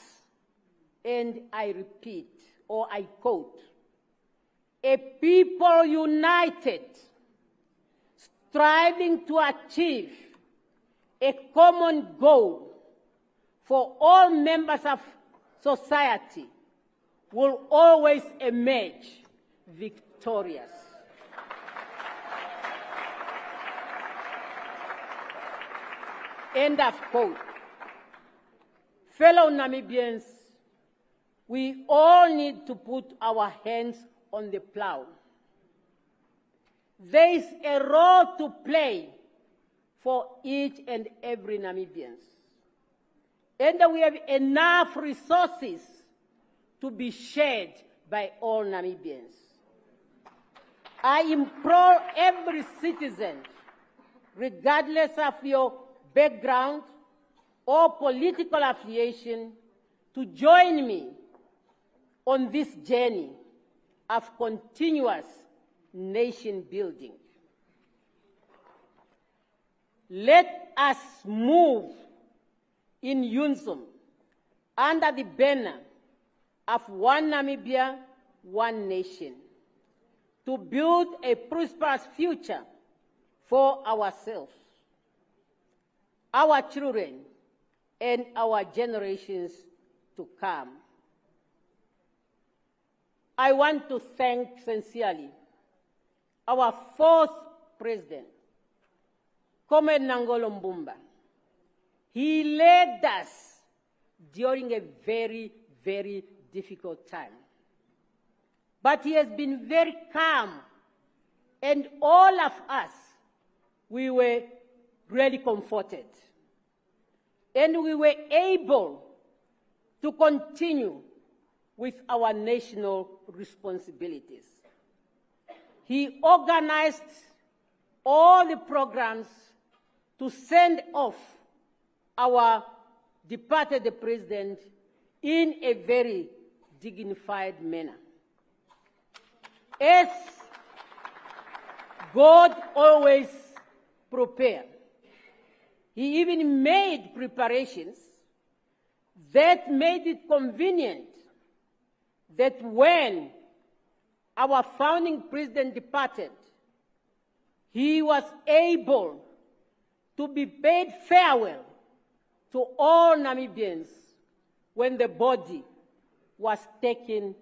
and I repeat, or I quote, "A people united, striving to achieve a common goal for all members of society will always emerge victorious." End of quote. Fellow Namibians, we all need to put our hands on the plow. There is a role to play for each and every Namibian. And we have enough resources to be shared by all Namibians. I implore every citizen, regardless of your background or political affiliation, to join me on this journey of continuous nation building. Let us move in unison under the banner of one Namibia, one nation, to build a prosperous future for ourselves, our children, and our generations to come. I want to thank sincerely our fourth president, Comrade Nangolo Mbumba. He led us during a very, very difficult time. But he has been very calm, and all of us, we were really comforted. And we were able to continue with our national responsibilities. He organized all the programs to send off our departed president in a very dignified manner. As God always prepared, he even made preparations that made it convenient that when our founding president departed, he was able to be paid farewell to all Namibians when the body was taken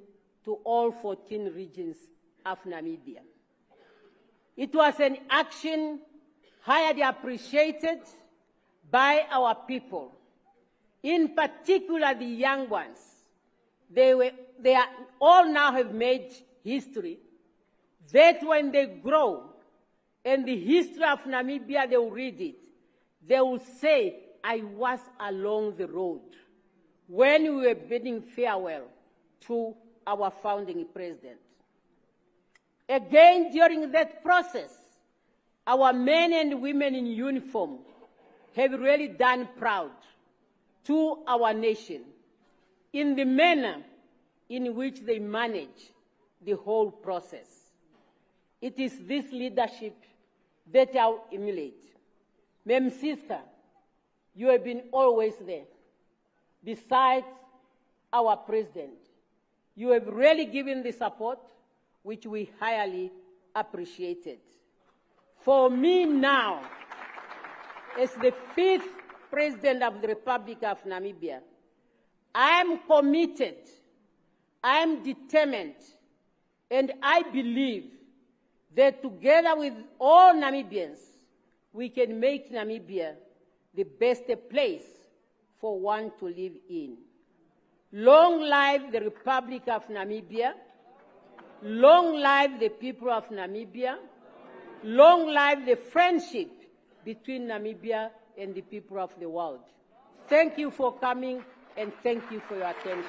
to all 14 regions of Namibia. It was an action highly appreciated by our people, in particular the young ones. They are all now have made history, that when they grow and the history of Namibia, they will read it, they will say, I was along the road when we were bidding farewell to our founding president. Again, during that process, our men and women in uniform have really done proud to our nation in the manner in which they manage the whole process. It is this leadership that I will emulate. Ma'am Sister, you have been always there. Besides our president, you have really given the support which we highly appreciated. For me now, as the fifth president of the Republic of Namibia, I am committed, I am determined, and I believe that together with all Namibians, we can make Namibia the best place for one to live in. Long live the Republic of Namibia. Long live the people of Namibia. Long live the friendship between Namibia and the people of the world. Thank you for coming, and thank you for your attention.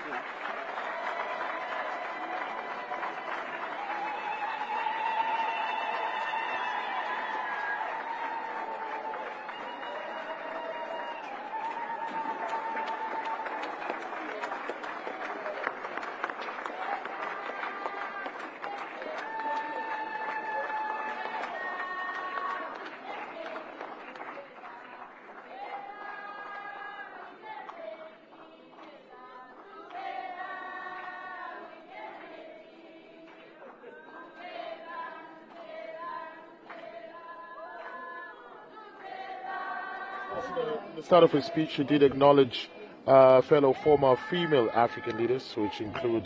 At the start of his speech, he did acknowledge fellow former female African leaders, which include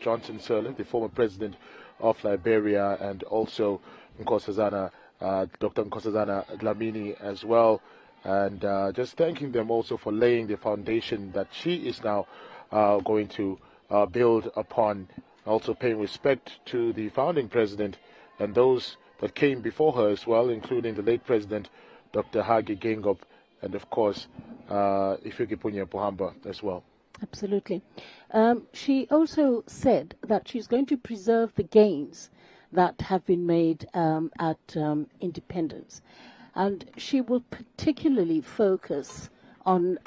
Johnson Sirleaf, the former president of Liberia, and also Nkosazana, Dr. Nkosazana Dlamini as well, and just thanking them also for laying the foundation that she is now going to build upon, also paying respect to the founding president and those that came before her as well, including the late president, Dr. Hage Geingob, and of course, Hifikepunye Pohamba as well. Absolutely. She also said that she's going to preserve the gains that have been made at independence. And she will particularly focus on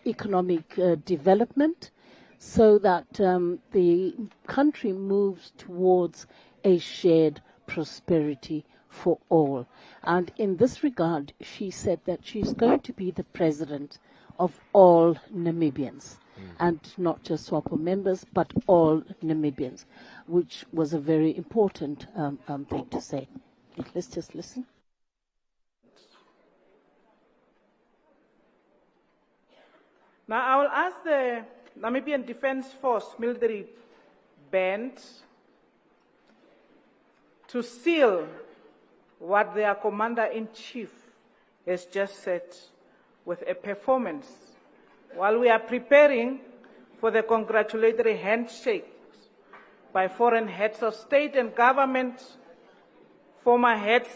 economic development so that the country moves towards a shared prosperity for all. And in this regard, she said that she's going to be the president of all Namibians, and not just SWAPO members, but all Namibians, which was a very important thing to say. Let's just listen. Now I will ask the Namibian Defence Force military band to seal what their Commander-in-Chief has just said with a performance while we are preparing for the congratulatory handshakes by foreign heads of state and government, former heads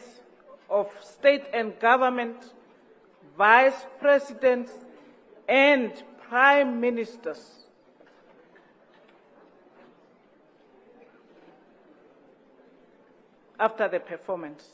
of state and government, vice presidents, and prime ministers. After the performance.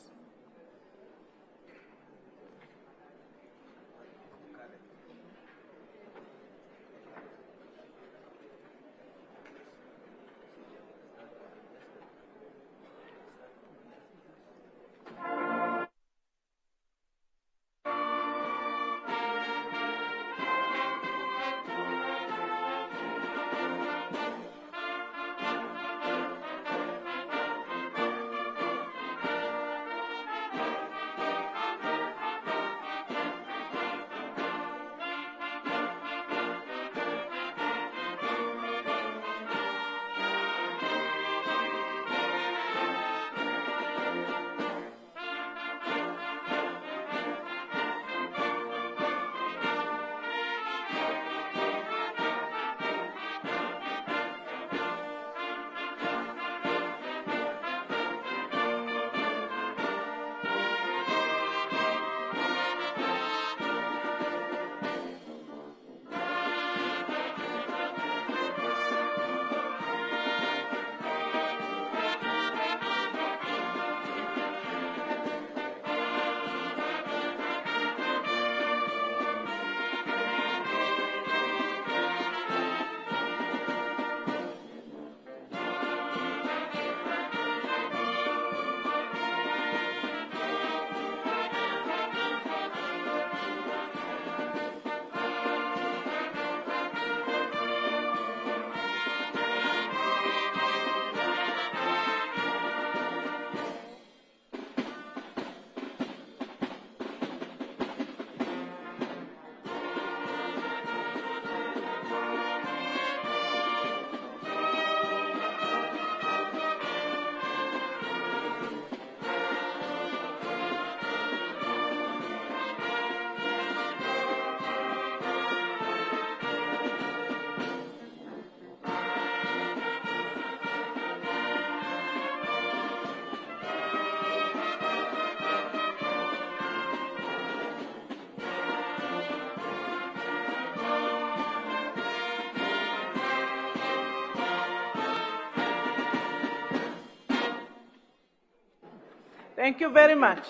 Thank you very much.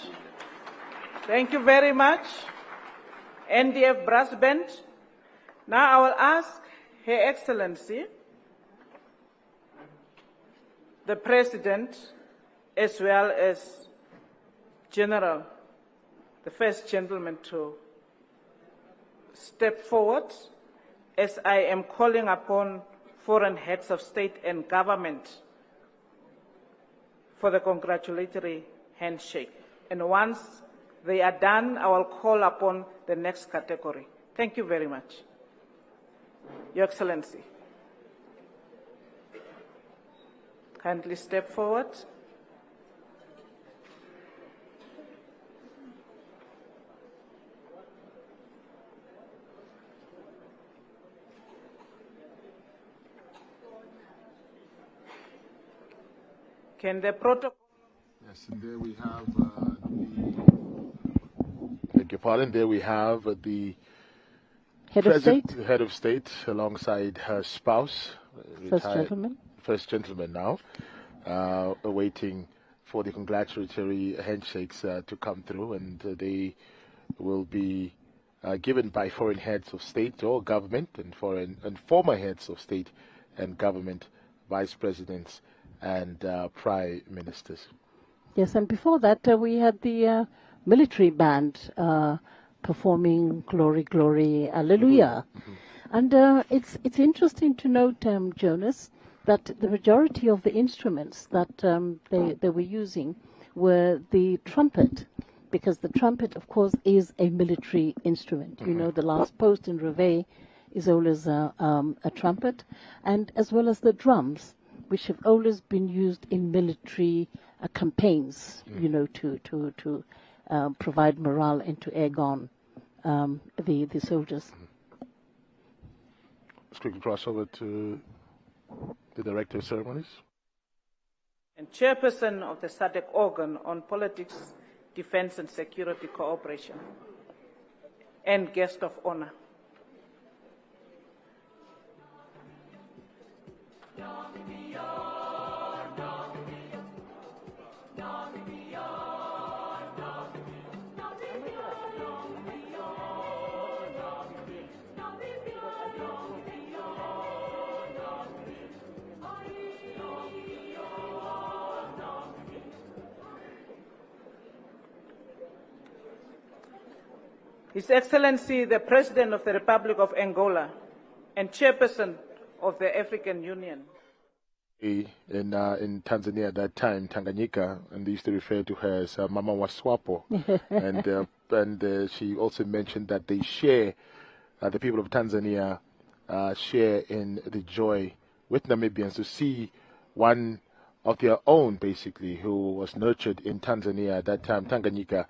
Thank you very much, NDF Brass Band. Now I will ask Her Excellency, the President, as well as General, the First Gentleman, to step forward as I am calling upon foreign heads of state and government for the congratulatory handshake. And once they are done, I will call upon the next category. Thank you very much. Your Excellency. Kindly step forward. Can the protocol... Yes, and there we have beg your pardon, there we have the head of state alongside her spouse, First Gentleman now, awaiting for the congratulatory handshakes to come through, and they will be given by foreign heads of state or government and former heads of state and government, vice presidents and prime ministers. Yes, and before that we had the military band performing Glory, Glory, Alleluia. And it's interesting to note, Jonas, that the majority of the instruments that they were using were the trumpet, because the trumpet, of course, is a military instrument. You know, the last post in Reveille is always a trumpet, and as well as the drums, which have always been used in military campaigns, you know, to provide morale and to egg on the soldiers. Let's quickly cross over to the Director of Ceremonies. And Chairperson of the SADC organ on politics, defense and security cooperation, and guest of honor. His Excellency, the President of the Republic of Angola and Chairperson of the African Union. In Tanzania at that time, Tanganyika, and they used to refer to her as Mama Waswapo. and she also mentioned that they share, the people of Tanzania share in the joy with Namibians to see one of their own, basically, who was nurtured in Tanzania at that time, Tanganyika,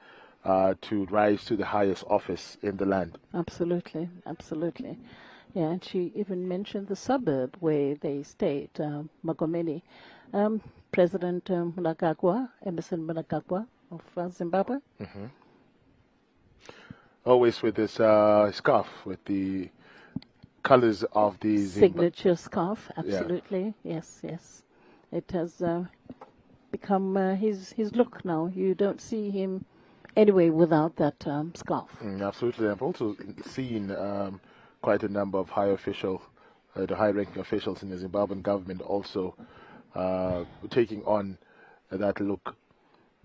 to rise to the highest office in the land. Absolutely, absolutely. Yeah, and she even mentioned the suburb where they stayed, Magomeni. President Mnangagwa, Emerson Mnangagwa of Zimbabwe. Always with this scarf with the colors of the signature scarf, absolutely. Yeah. Yes, yes. It has become his look now. You don't see him anyway without that scarf. Absolutely. I've also seen quite a number of the high-ranking officials in the Zimbabwean government also taking on that look.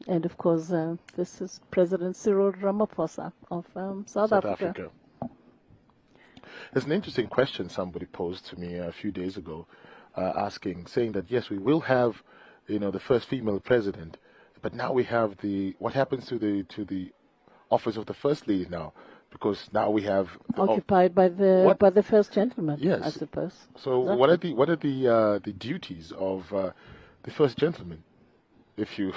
And of course, this is President Cyril Ramaphosa of South Africa. There's an interesting question somebody posed to me a few days ago, saying that yes, we will have, the first female president, but now we have what happens to the office of the first lady now? Because now we have occupied by the first gentleman. Yes, I suppose. So exactly. what are the duties of the first gentleman? If you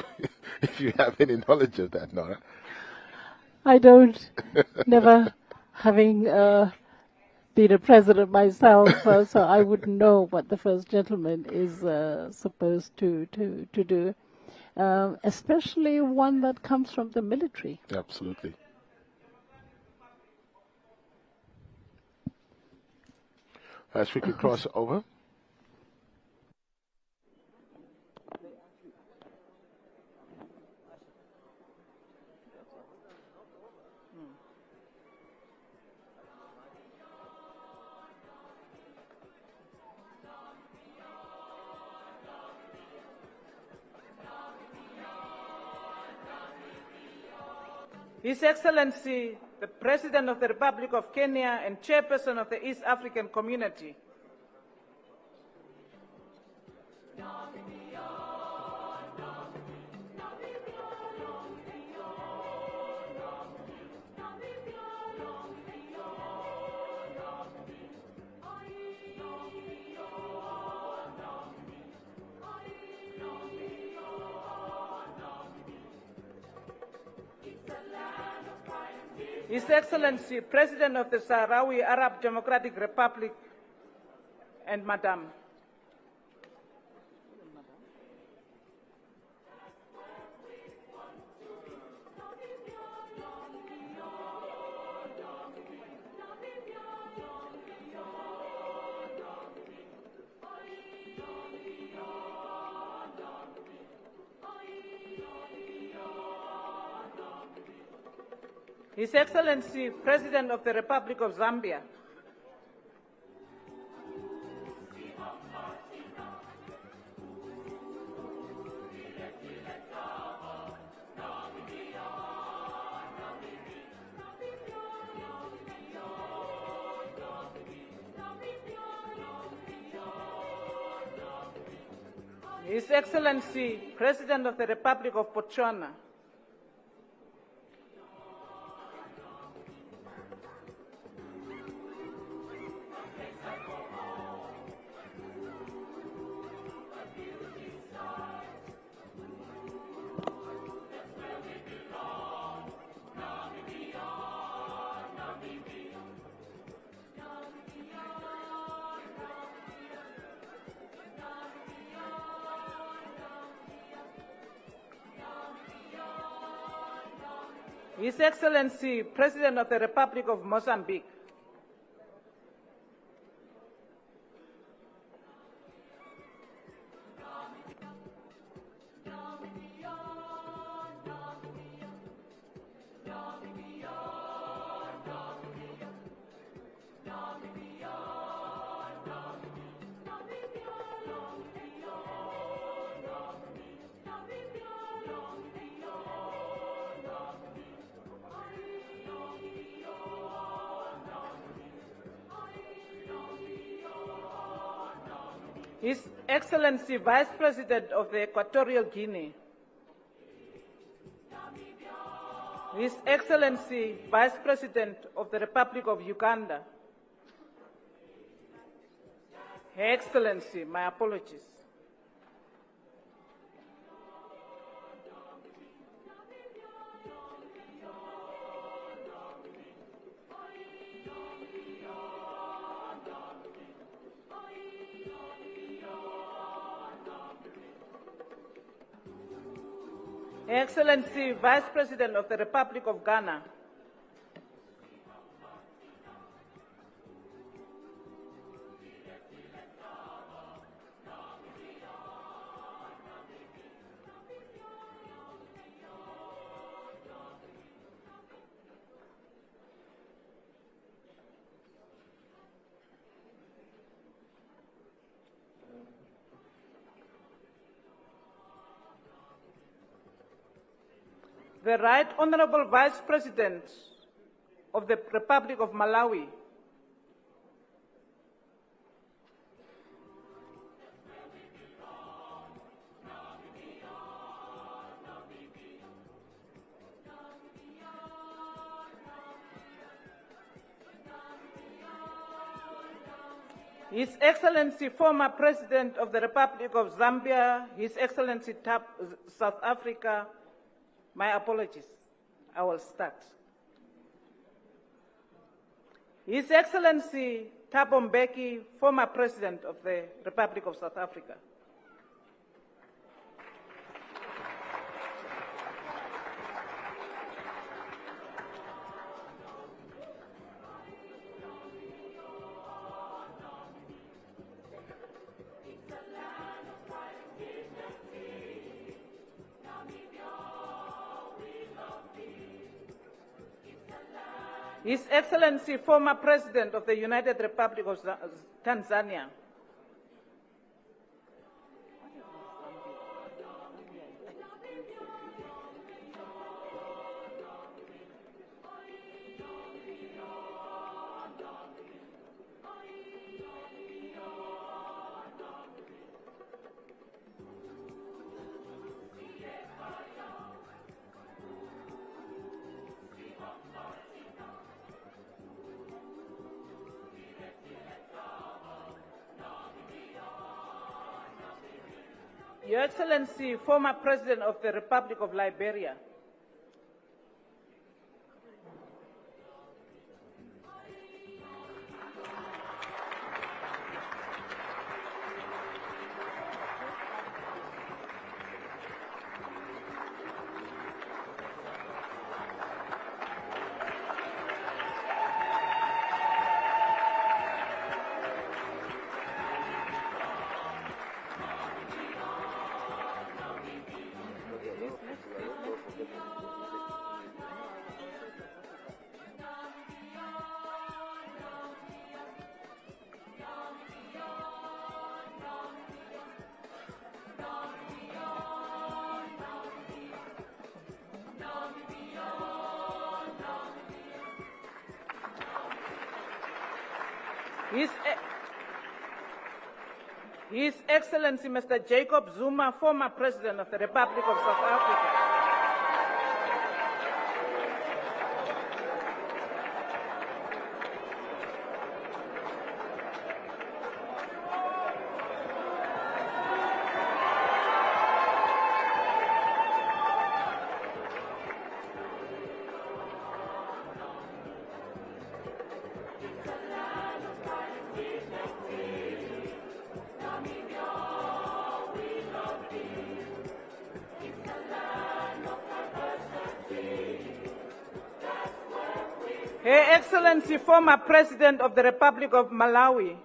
have any knowledge of that, Nora. I don't. Never having been a president myself, so I wouldn't know what the first gentleman is supposed to do. Especially one that comes from the military. Absolutely. As we could cross over. His Excellency, the President of the Republic of Kenya and Chairperson of the East African Community, His Excellency, President of the Sahrawi Arab Democratic Republic, and Madam. His Excellency, President of the Republic of Zambia. His Excellency, President of the Republic of Botswana. His Excellency, President of the Republic of Mozambique. His Excellency, Vice President of the Equatorial Guinea. His Excellency, Vice President of the Republic of Uganda. Her Excellency, my apologies. Her Excellency, Vice President of the Republic of Ghana. The Right Honorable Vice President of the Republic of Malawi. His Excellency, former President of the Republic of Zambia, His Excellency South Africa. My apologies. I will start. His Excellency Thabo Mbeki, former President of the Republic of South Africa. His Excellency, former President of the United Republic of Tanzania. Your Excellency, former President of the Republic of Liberia. His Excellency Mr. Jacob Zuma, former President of the Republic of South Africa. Her Excellency, former President of the Republic of Malawi.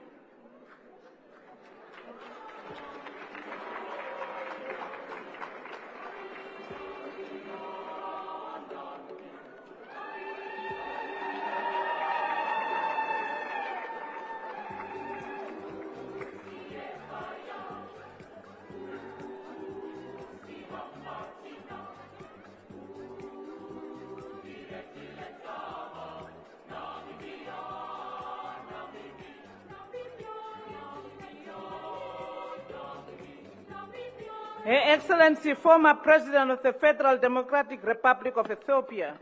Her Excellency, former President of the Federal Democratic Republic of Ethiopia.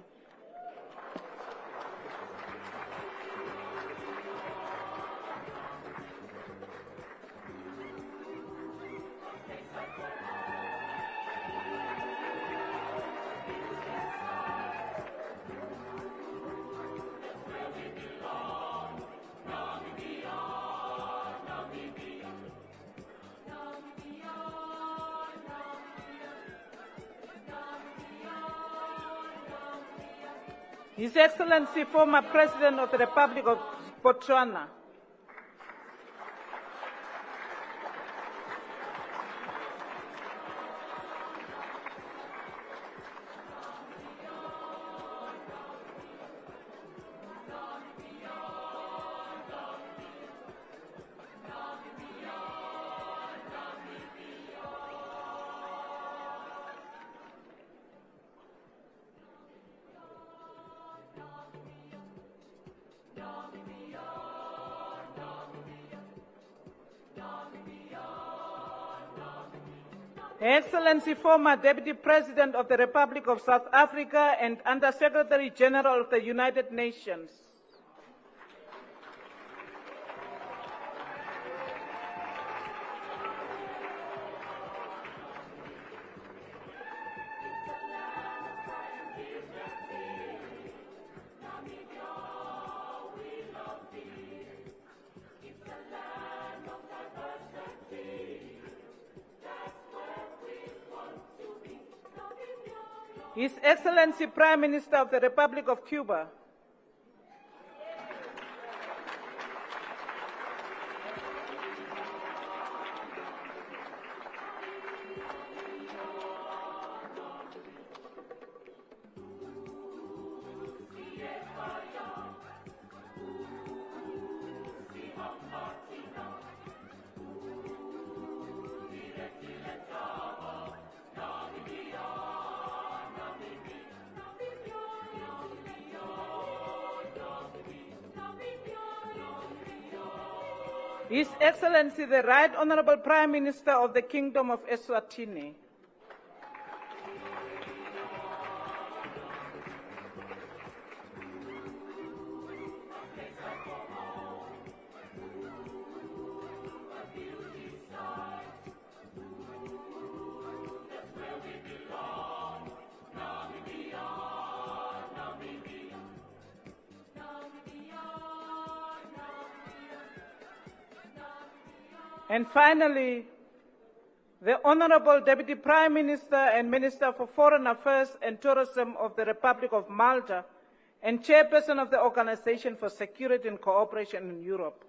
His Excellency, former President of the Republic of Botswana. Her Excellency, former Deputy President of the Republic of South Africa and Under Secretary General of the United Nations. His Excellency Prime Minister of the Republic of Cuba. His Excellency the Right Honorable Prime Minister of the Kingdom of Eswatini. And finally, the Honorable Deputy Prime Minister and Minister for Foreign Affairs and Tourism of the Republic of Malta and Chairperson of the Organization for Security and Cooperation in Europe.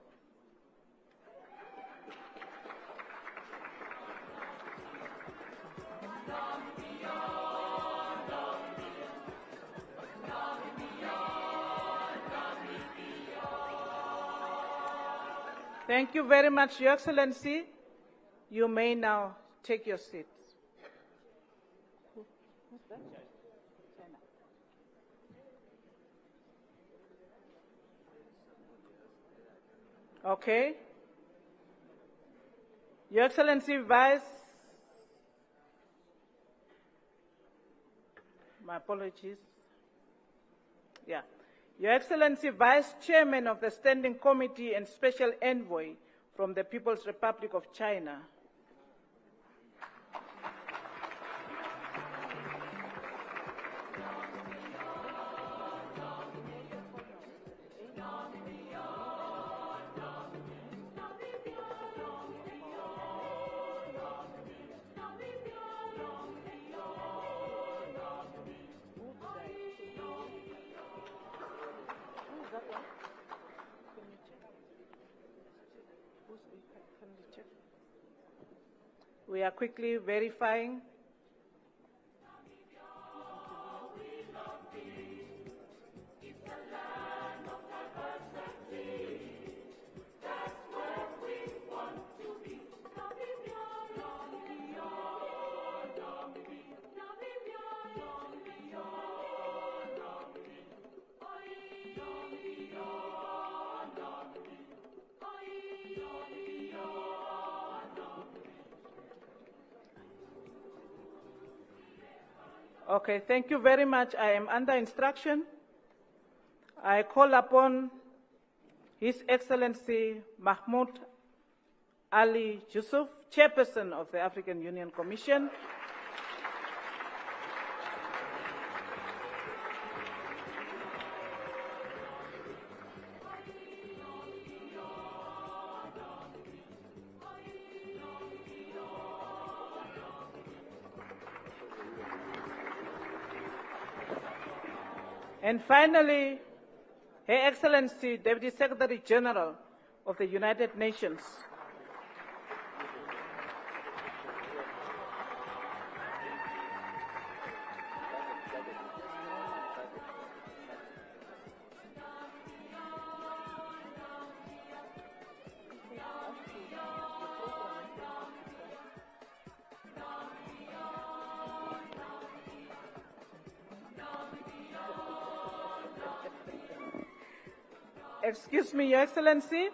Thank you very much, Your Excellency. You may now take your seats. Okay. Your Excellency, my apologies. Yeah. Your Excellency, Vice Chairman of the Standing Committee and Special Envoy from the People's Republic of China. We are quickly verifying. Okay, thank you very much. I am under instruction. I call upon His Excellency Mahmoud Ali Yusuf, Chairperson of the African Union Commission, and finally, Her Excellency Deputy Secretary General of the United Nations. Excuse me, Your Excellency,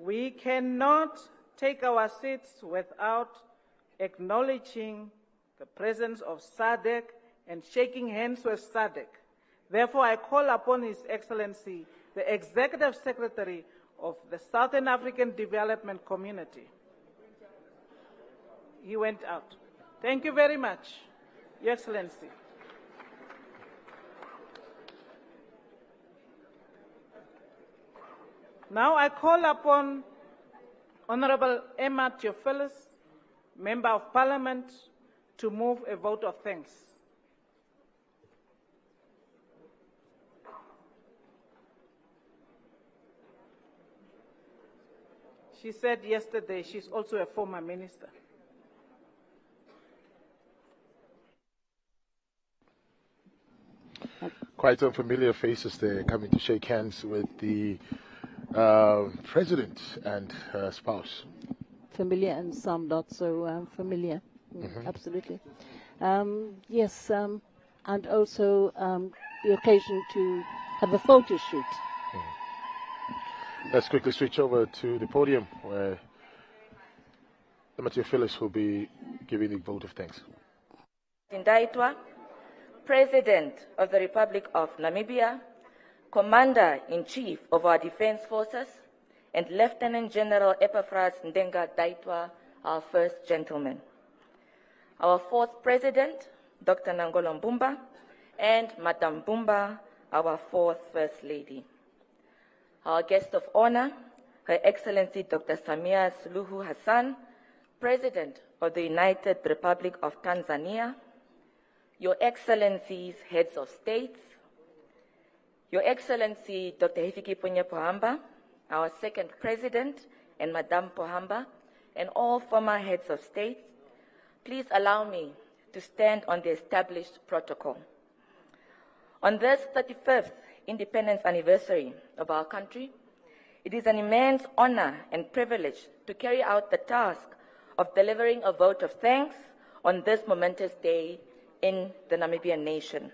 we cannot take our seats without acknowledging the presence of SADC and shaking hands with SADC. Therefore, I call upon His Excellency, the Executive Secretary of the Southern African Development Community. He went out. Thank you very much, Your Excellency. Now I call upon Honorable Emma Theophilus, Member of Parliament, to move a vote of thanks. She said yesterday she's also a former minister. Quite some familiar faces there coming to shake hands with the President and her spouse. Familiar and some not so familiar. Absolutely. Yes, and also the occasion to have a photo shoot. Let's quickly switch over to the podium where Matthew Phyllis will be giving the vote of thanks. Ndaitwah, President of the Republic of Namibia, Commander-in-Chief of our Defense Forces, and Lieutenant General Epaphras Ndenga-Ndaitwah, our First Gentleman. Our fourth President, Dr. Nangolo Mbumba, and Madam Mbumba, our fourth First Lady. Our guest of honor, Her Excellency Dr. Samia Suluhu Hassan, President of the United Republic of Tanzania, Your Excellencies, Heads of States, Your Excellency Dr. Hifikepunye Pohamba, our second President, and Madame Pohamba, and all former Heads of State, please allow me to stand on the established protocol. On this 35th independence anniversary of our country, it is an immense honor and privilege to carry out the task of delivering a vote of thanks on this momentous day in the Namibian nation.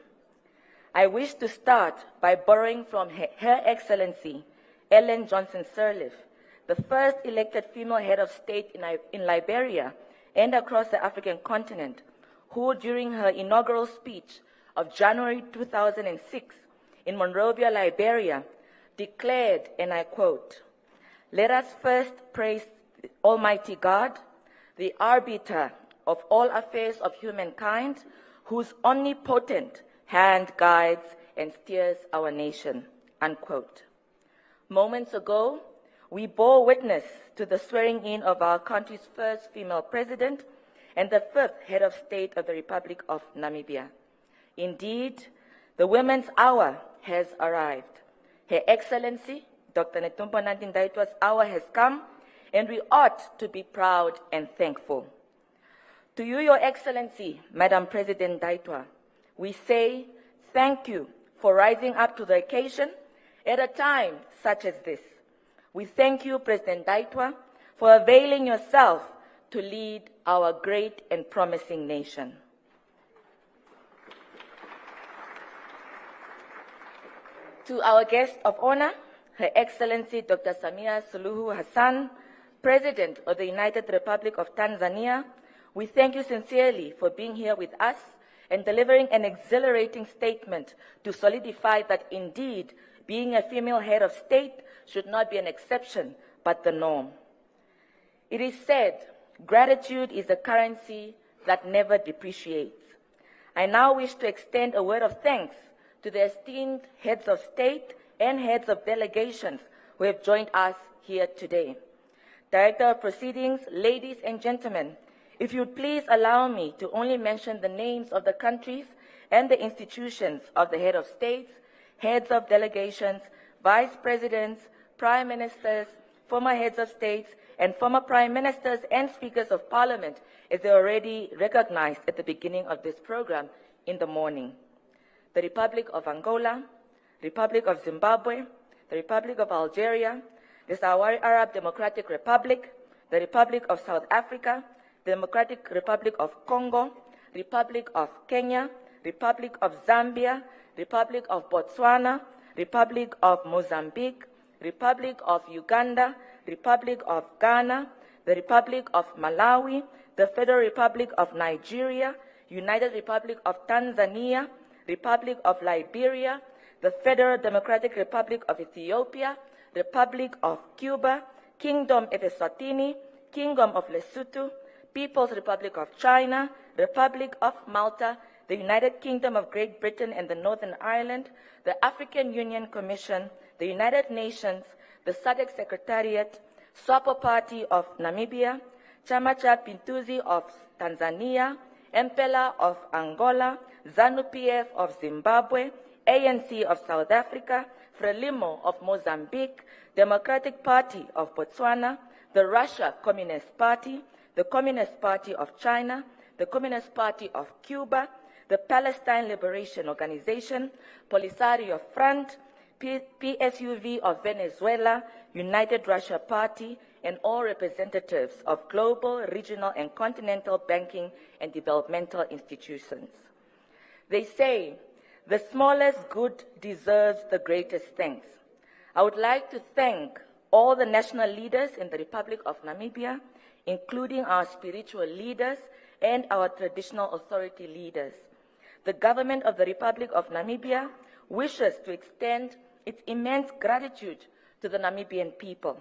I wish to start by borrowing from Her Excellency Ellen Johnson Sirleaf, the first elected female head of state in Liberia and across the African continent, who during her inaugural speech of January 2006 in Monrovia, Liberia, declared, and I quote, "Let us first praise Almighty God, the arbiter of all affairs of humankind, whose omnipotent hand guides and steers our nation," unquote. Moments ago, we bore witness to the swearing in of our country's first female president and the fifth head of state of the Republic of Namibia. Indeed, the Women's Hour has arrived. Her Excellency, Dr. Netumbo Nandi-Ndaitwah's hour has come, and we ought to be proud and thankful. To you, Your Excellency, Madam President Ndaitwah, we say thank you for rising up to the occasion at a time such as this. We thank you, President Ndaitwah, for availing yourself to lead our great and promising nation. To our guest of honor, Her Excellency Dr. Samia Suluhu Hassan, President of the United Republic of Tanzania, we thank you sincerely for being here with us and delivering an exhilarating statement to solidify that indeed being a female head of state should not be an exception, but the norm. It is said, gratitude is a currency that never depreciates. I now wish to extend a word of thanks to the esteemed heads of state and heads of delegations who have joined us here today. Director of Proceedings, ladies and gentlemen, if you'd please allow me to only mention the names of the countries and the institutions of the head of states, heads of delegations, vice presidents, prime ministers, former heads of states, and former prime ministers and speakers of parliament, as they already recognized at the beginning of this program in the morning. The Republic of Angola, Republic of Zimbabwe, the Republic of Algeria, the Sahrawi Arab Democratic Republic, the Republic of South Africa, the Democratic Republic of Congo, Republic of Kenya, Republic of Zambia, Republic of Botswana, Republic of Mozambique, Republic of Uganda, Republic of Ghana, the Republic of Malawi, the Federal Republic of Nigeria, United Republic of Tanzania, Republic of Liberia, the Federal Democratic Republic of Ethiopia, Republic of Cuba, Kingdom of Eswatini, Kingdom of Lesotho, People's Republic of China, Republic of Malta, the United Kingdom of Great Britain and the Northern Ireland, the African Union Commission, the United Nations, the SADC Secretariat, SWAPO Party of Namibia, Chama cha Pintuzi of Tanzania, MPLA of Angola, ZANU-PF of Zimbabwe, ANC of South Africa, FRELIMO of Mozambique, Democratic Party of Botswana, the Russia Communist Party, the Communist Party of China, the Communist Party of Cuba, the Palestine Liberation Organization, Polisario Front, PSUV of Venezuela, United Russia Party, and all representatives of global, regional, and continental banking and developmental institutions. They say, the smallest good deserves the greatest thanks. I would like to thank all the national leaders in the Republic of Namibia, including our spiritual leaders and our traditional authority leaders. The government of the Republic of Namibia wishes to extend its immense gratitude to the Namibian people,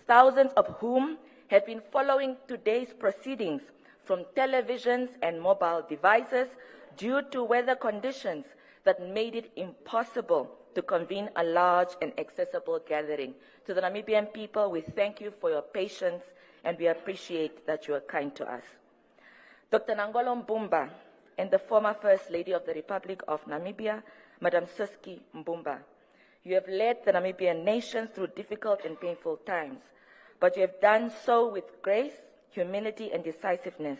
thousands of whom have been following today's proceedings from televisions and mobile devices due to weather conditions that made it impossible to convene a large and accessible gathering. To the Namibian people, we thank you for your patience and we appreciate that you are kind to us. Dr. Nangolo Mbumba and the former First Lady of the Republic of Namibia, Madam Suski Mbumba, you have led the Namibian nation through difficult and painful times, but you have done so with grace, humility, and decisiveness,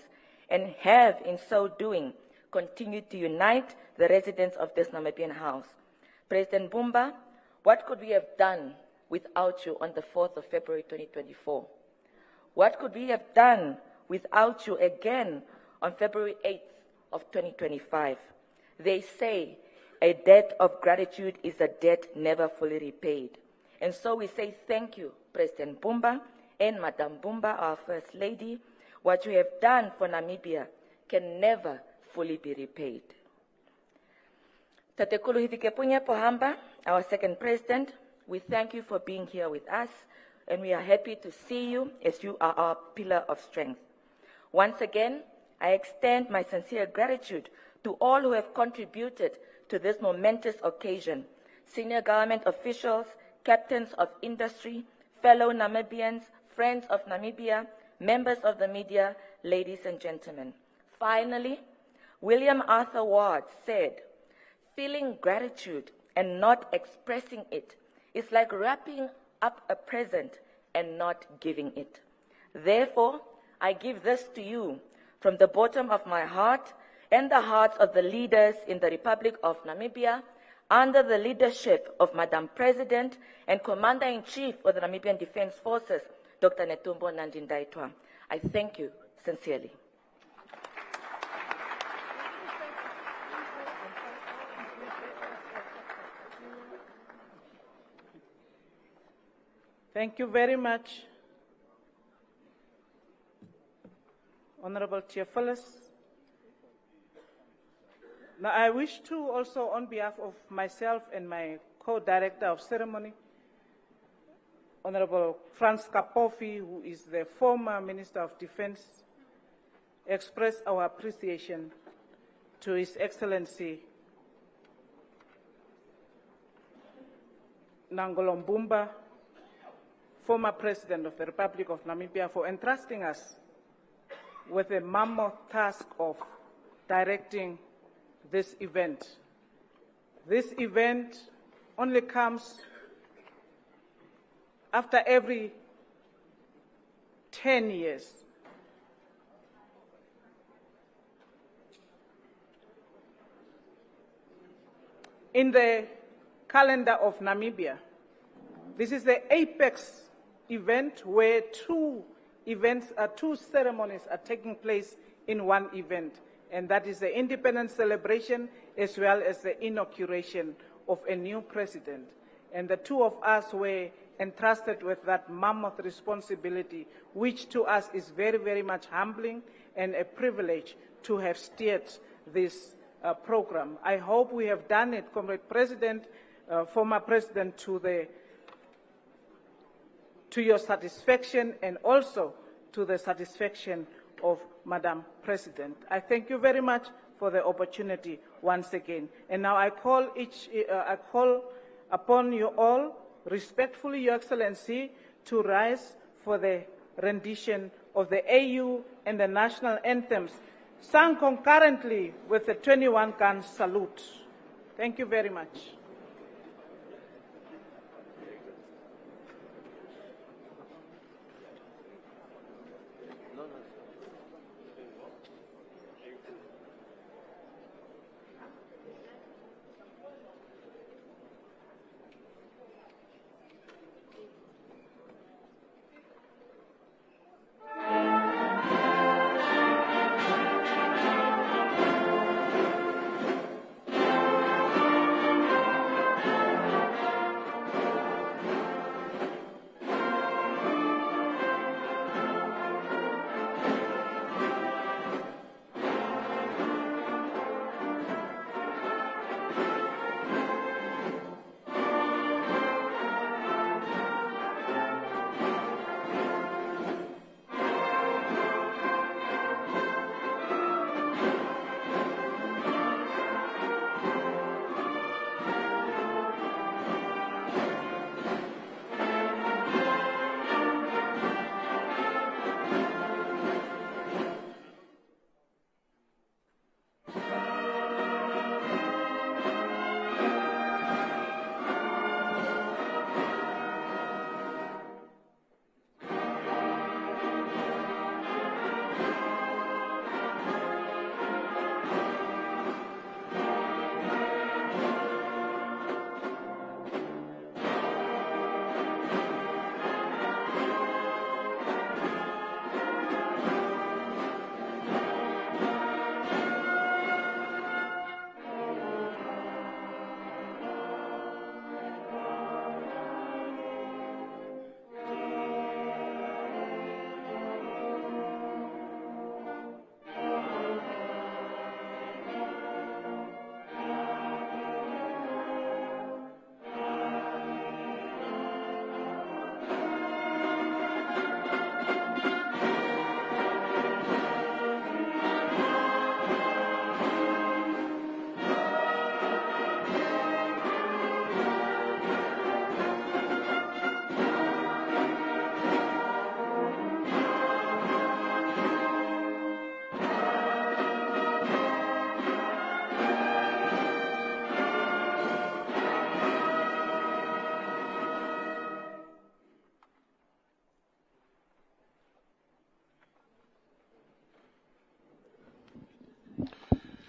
and have, in so doing, continued to unite the residents of this Namibian house. President Mbumba, what could we have done without you on the 4th of February 2024? What could we have done without you again on February 8th of 2025? They say a debt of gratitude is a debt never fully repaid. And so we say thank you, President Mbumba and Madam Mbumba, our First Lady. What you have done for Namibia can never fully be repaid. Tatekulu Hifikepunye Pohamba, our second president, we thank you for being here with us, and we are happy to see you as you are our pillar of strength. Once again, I extend my sincere gratitude to all who have contributed to this momentous occasion: senior government officials, captains of industry, fellow Namibians, friends of Namibia, members of the media, ladies and gentlemen. Finally, William Arthur Ward said, "Feeling gratitude and not expressing it is like wrapping up a present and not giving it. Therefore, I give this to you from the bottom of my heart and the hearts of the leaders in the Republic of Namibia, under the leadership of Madam President and Commander-in-Chief of the Namibian Defense Forces, Dr. Netumbo Nandi-Ndaitwah. I thank you sincerely." Thank you very much, Honorable Theophilus. Now, I wish to also, on behalf of myself and my co-director of ceremony, Honorable Franz Kapofi, who is the former Minister of Defense, express our appreciation to His Excellency Nangolo Mbumba, former President of the Republic of Namibia, for entrusting us with the mammoth task of directing this event. This event only comes after every 10 years. In the calendar of Namibia, this is the apex event where two ceremonies are taking place in one event, and that is the independence celebration as well as the inauguration of a new president. And the two of us were entrusted with that mammoth responsibility, which to us is very, very much humbling and a privilege to have steered this program. I hope we have done it, Comrade President, former President, to your satisfaction and also to the satisfaction of Madam President. I thank you very much for the opportunity once again. And now I call upon you all, respectfully, Your Excellency, to rise for the rendition of the AU and the national anthems, sung concurrently with the 21-gun salute. Thank you very much.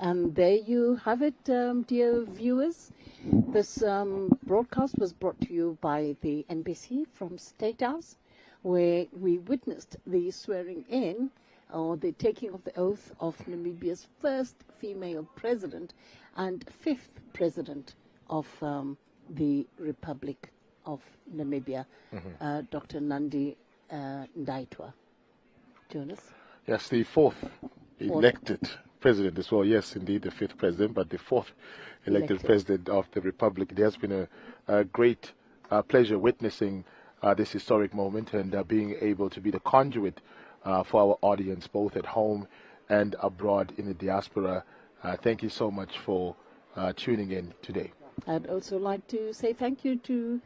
And there you have it, dear viewers. This broadcast was brought to you by the NBC from State House, where we witnessed the swearing in or the taking of the oath of Namibia's first female president and fifth president of the Republic of Namibia, Dr. Nandi-Ndaitwah. Jonas? Yes, the fourth elected president as well. Yes, indeed, the fifth president, but the fourth elected president of the Republic. It has been a great pleasure witnessing this historic moment and being able to be the conduit for our audience, both at home and abroad in the diaspora. Thank you so much for tuning in today. I'd also like to say thank you to